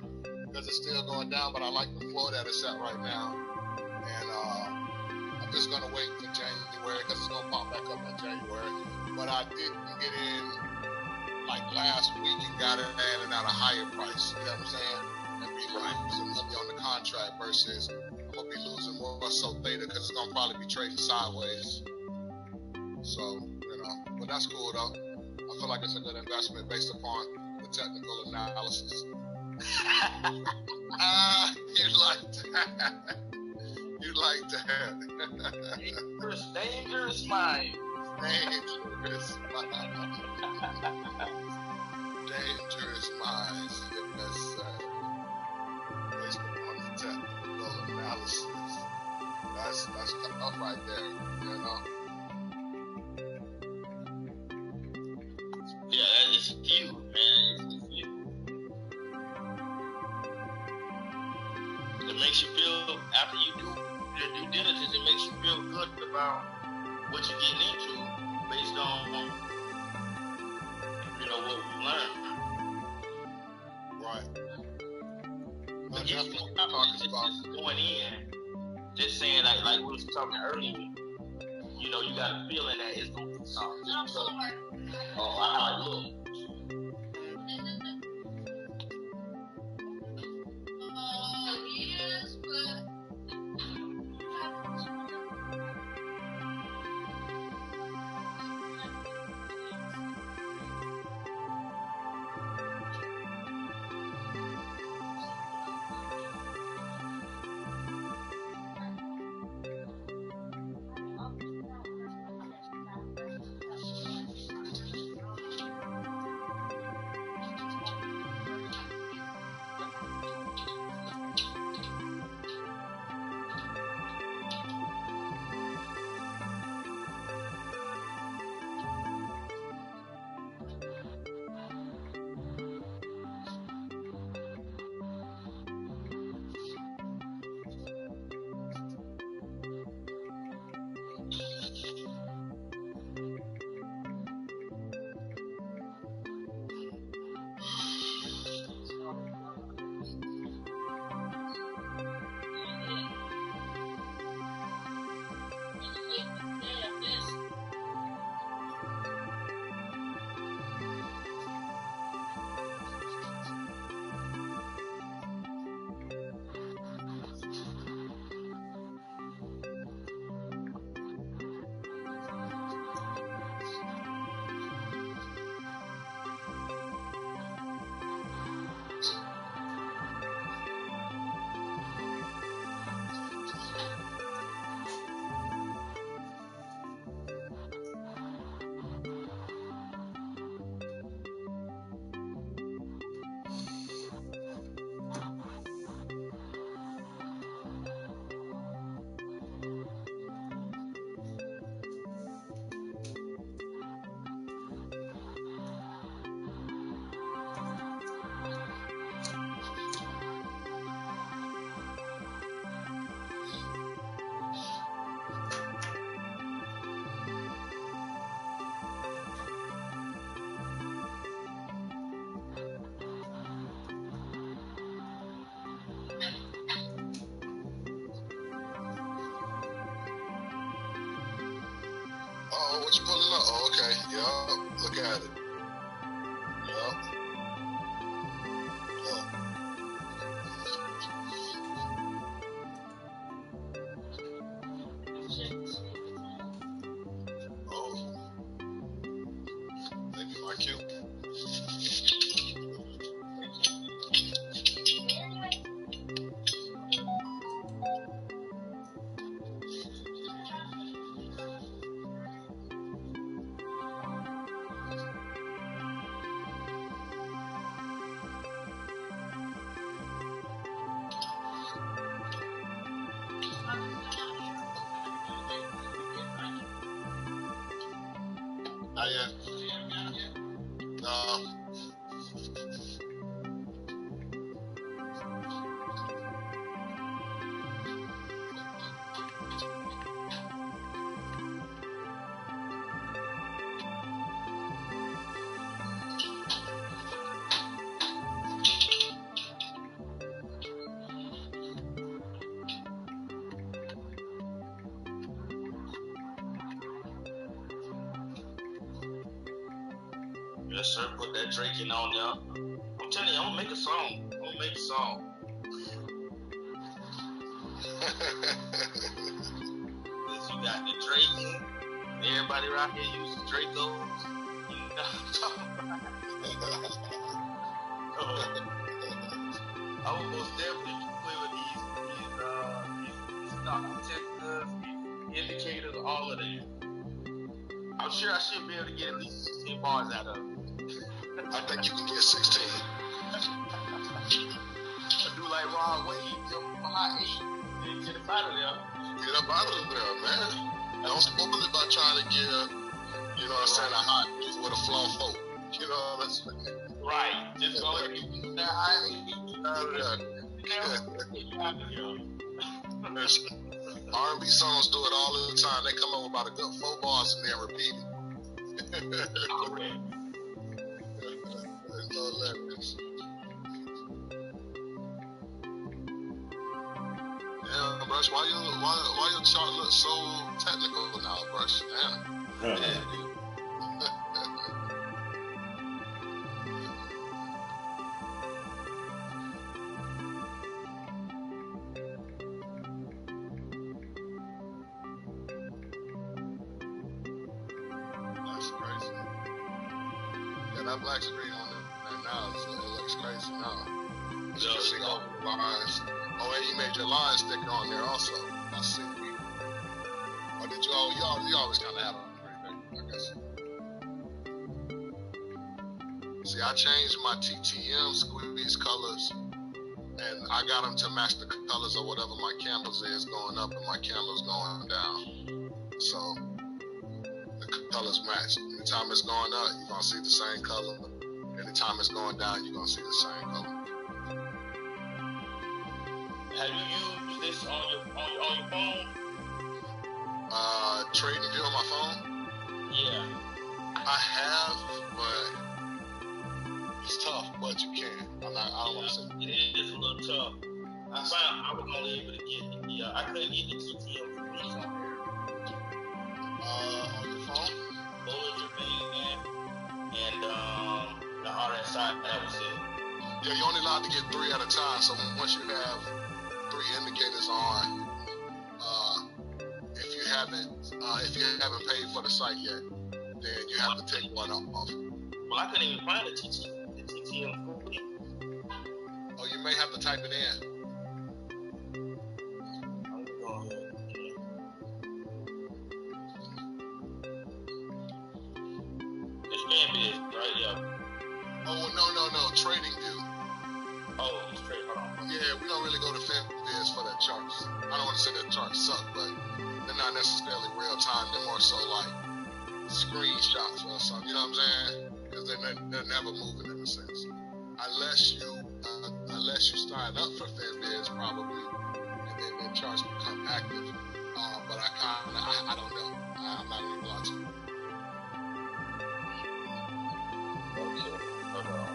because it's still going down, but I like the floor that it's at right now. And I'm just gonna wait for January because it's gonna pop back up in January. But I didn't get in like last week and got it in at a higher price. You know what I'm saying? And be losing money on the contract versus I'm gonna be losing more so theta because it's gonna probably be trading sideways. So, but that's cool though. I feel like it's a good investment based upon the technical analysis. You like that? You like that? Dangerous mind. Dangerous minds. Dangerous minds. Yes, based upon the technical analysis. That's tough right there. You know. Yeah, that is few, man. It's few. It makes you feel, after you do your due diligence, it makes you feel good about what you're getting into based on, what we learned. Right. But if you just going in, just saying, like we was talking earlier, you got a feeling that it's going to be something. Just because, I look. Yes, but What you pulling up? Oh, okay. Yup. Look at it. Yup. Oh, maybe my cue. Not yet. No. Yes, sir. Put that Drake in on there. I'm telling you, I'm gonna make a song. Cause you got the Drake in. Everybody around here uses Dracos. You know what I'm talking about? I would most definitely play with these stock detectors, these indicators, all of that. I'm sure I should be able to get at least 16 bars out of it. I think you can get 16. I do like Ron Wade, jump from a high 8, and get up out of there. Get up out of there, man. Don't spoil it by trying to get, you know what I'm saying, a hot with a flaw folk. You know what I'm saying? Right. Just go ahead and get that high 8. Out of there. Yeah. R&B songs do it all the time. They come up with about a good 4 bars and then repeat it. Correct. It's hilarious. Yeah, Brush, why your chart look so technical now, Brush? Damn. That's crazy. Yeah, that black screen on it now, so it looks crazy now. You can see all the lines. Oh, and you made your line sticker on there also. I see. Or did you always kind of have them pretty big, I guess. See, I changed my TTM squeeze colors, and I got them to match the colors of whatever my candles is going up and my candles going down. So the colors match. Anytime it's going up, you're gonna see the same color. Anytime it's going down, you're gonna see the same color. Have you used this on your phone? Trading view on my phone? Yeah. I have, but it's tough, but you can. I don't want to say. It is a little tough. I found I was only able to get I couldn't get the TTM squeeze on there. On your phone? Bollinger Band and the RSI, that was it. Yeah, you're only allowed to get 3 at a time. So once you have 3 indicators on, if you haven't paid for the site yet, then you have to take one off. Well, I couldn't even find the TTM squeeze. Oh, you may have to type it in. I'm gonna go ahead. It's FanBiz, right? Yeah. Oh, no. Trading view. Oh, it's trade. Hold on. Yeah, we don't really go to FanBiz for that charts. I don't want to say that charts suck, but they're not necessarily real time. They're more so like screenshots or something. You know what I'm saying? Because they're never moving in a sense. Unless you sign up for FanBiz, probably, and then the charts become active. But I don't know. I'm not even allowed to. Okay. Hold on.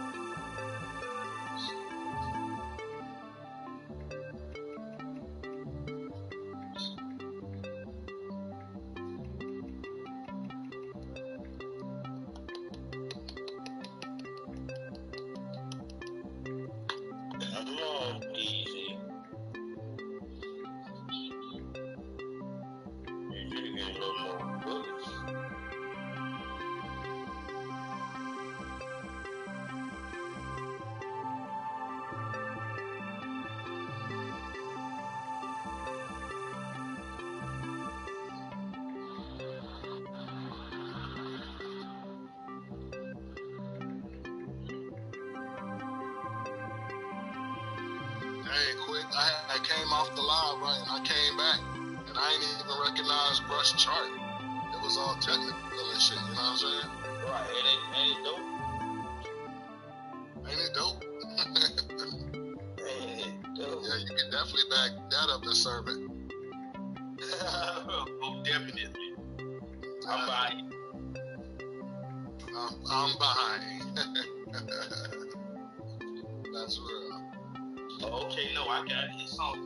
Hey, quick, I came off the live, right, and I came back, and I ain't even recognize Brush chart. It was all technical and shit, you know what I'm saying? Right, ain't it dope? Ain't it dope? Ain't it dope? Yeah, you can definitely back that up and serve it. Oh, definitely. I'm buying. I'm behind. That's real. Oh, okay, no, I got it. It's all good.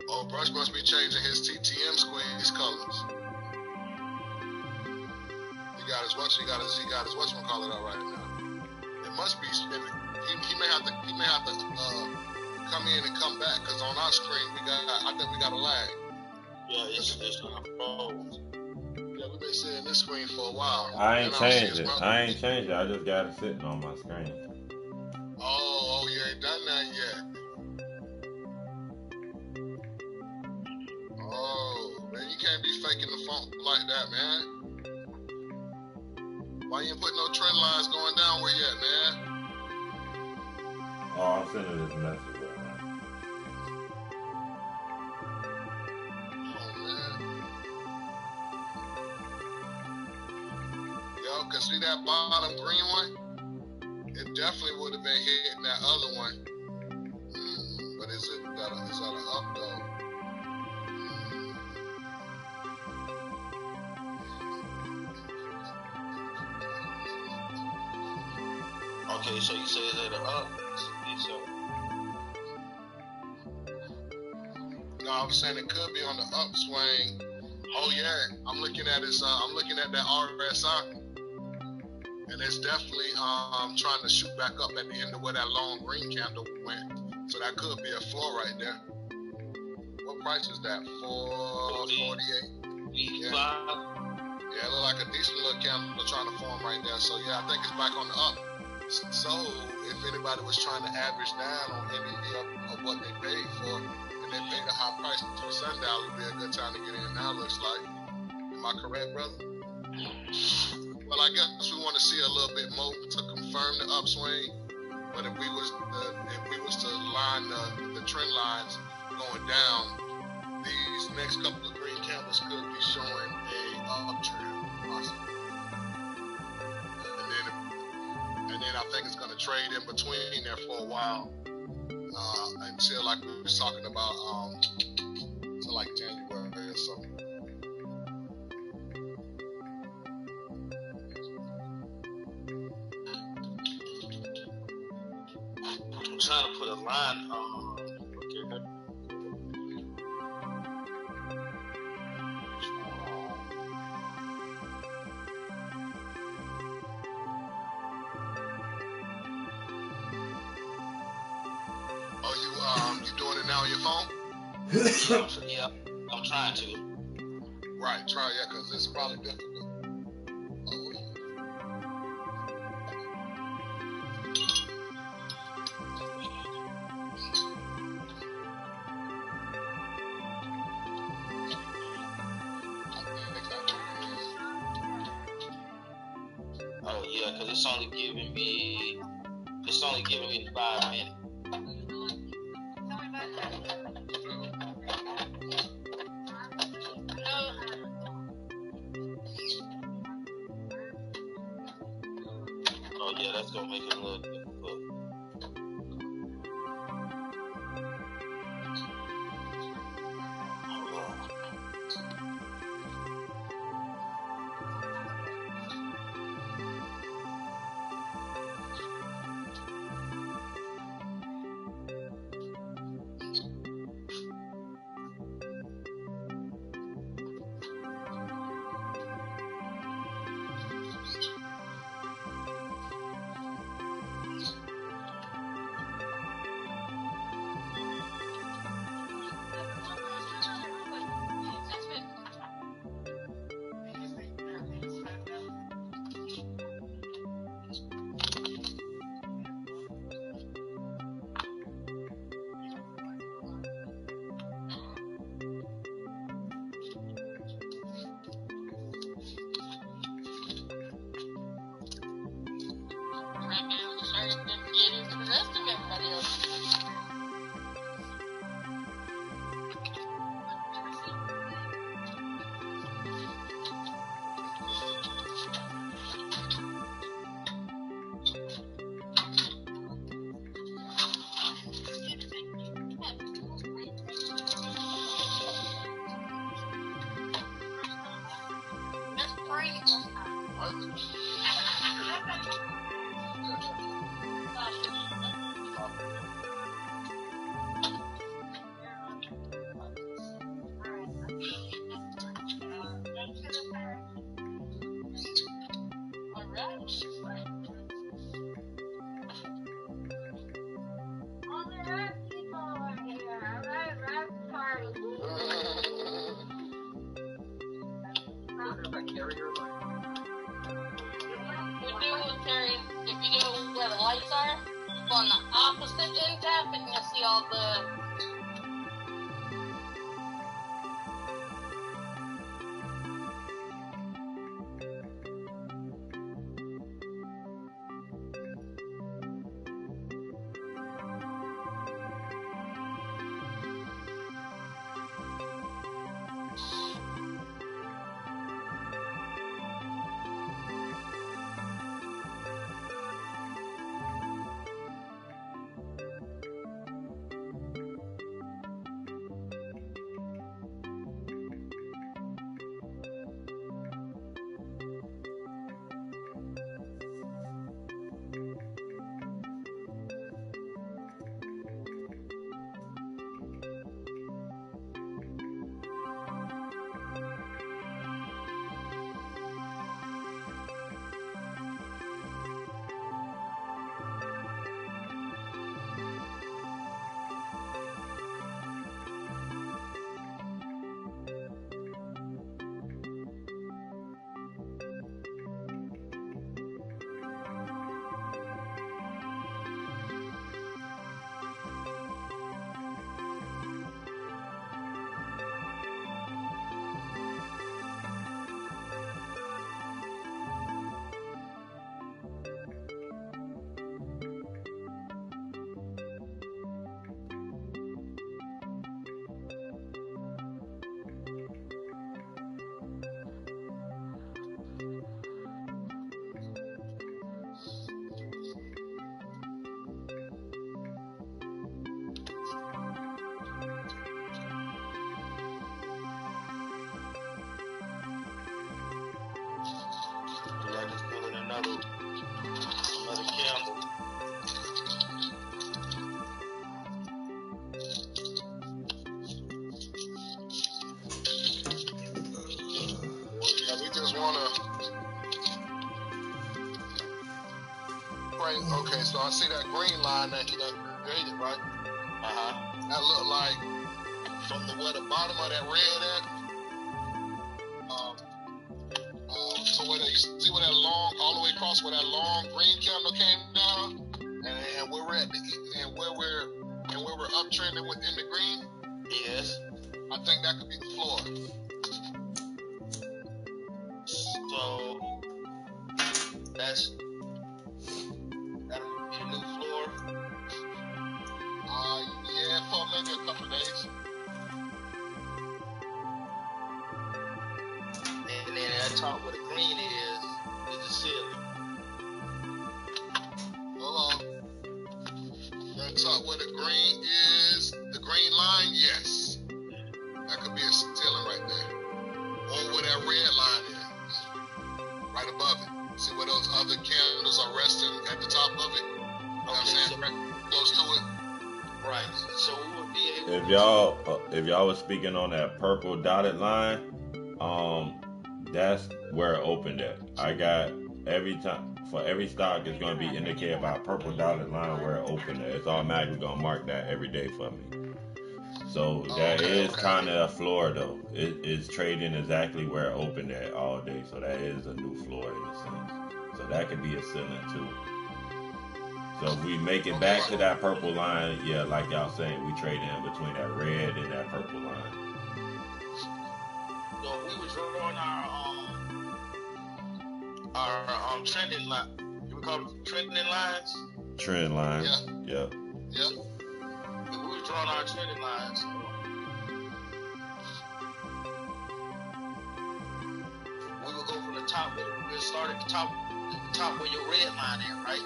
Oh, Brush must be changing his TTM squeeze colors. He got his whatchamacallit out right now. It must be. He may have to come in and come back, because on our screen I think we got a lag. Yeah, it's froze. Yeah, we've been seeing this screen for a while. I ain't changed it. I just got it sitting on my screen. Oh, you ain't done that yet. Oh, man, you can't be faking the funk like that, man. Why you ain't putting no trend lines going downward yet, man? Oh, I'm sending this message right now. Oh, man. Yo, cause see that bottom green one? It definitely would have been hitting that other one. But is that an up though? Okay, so you say it's at the up? So. No, I'm saying it could be on the upswing. Oh yeah, I'm looking at that RSI, and it's definitely trying to shoot back up at the end of where that long green candle went. So that could be a floor right there. What price is that? 448. Yeah. Yeah, it look like a decent little candle trying to form right there. So yeah, I think it's back on the up. So if anybody was trying to average down on any of what they paid for, and they paid a high price for sundial, it'd be a good time to get in now, looks like. Am I correct, brother? Well, I guess we want to see a little bit more to confirm the upswing. But if we was to line the trend lines going down, these next couple of green candles could be showing a uptrend, possibly. And then I think it's going to trade in between there for a while until, like we was talking about, to like January or something. I'm trying to put a line on. Okay. Oh, you doing it now on your phone? Yeah, I'm trying to. Right, try, yeah, because it's probably difficult. Oh yeah, because it's only giving me 5 minutes. yeah, that's gonna make it a little difficult. On the opposite end tap, and you'll see all the another candle. Yeah, we just wanna bring. Okay, so I see that green line that he done created, right? That look like from where the bottom of that red at. So where you see where that long, all the way across where that long green candle came down, and where we're at, and where we're uptrending within the green. Yes. I think that could be the floor. So that'll be the new floor. Yeah, for maybe a couple of days. And then at the top where the green is the ceiling. other candles are resting at the top of it. You know what I'm saying? Right close to it. Right. So we would be able. If y'all was speaking on that purple dotted line, that's where it opened at. I got every time for every stock it's gonna be indicated by a purple dotted line where it opened at. It's automatically gonna mark that every day for me. So that is kind of a floor though. It is trading exactly where it opened at all day. So that is a new floor in a sense. So that could be a ceiling too. So if we make it back to that purple line, yeah, like y'all saying, we trade in between that red and that purple line. So we were drawing our trending line. We call it trending lines. Trend lines. Yeah. Yeah. We were drawing our trending lines. We would go from the top. We would start at the top where your red line is, right?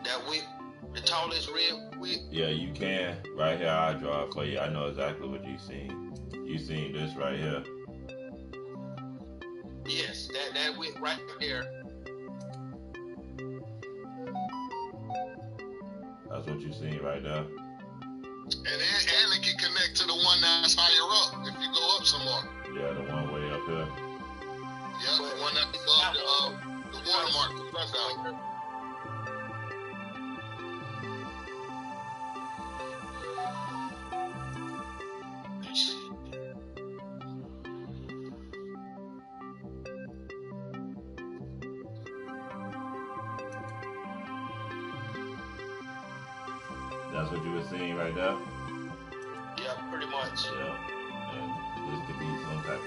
That width, the tallest red width. Yeah, you can. Right here, I draw it for you. I know exactly what you seen. You seen this right here. Yes, that width right there. That's what you seen right there. And it can connect to the one that's higher up if you go up some more. Yeah, the one way up here. Yeah, the one that's above the watermark, the front down. That's what you were seeing right there? Yeah, pretty much. Yeah. And this could be some type of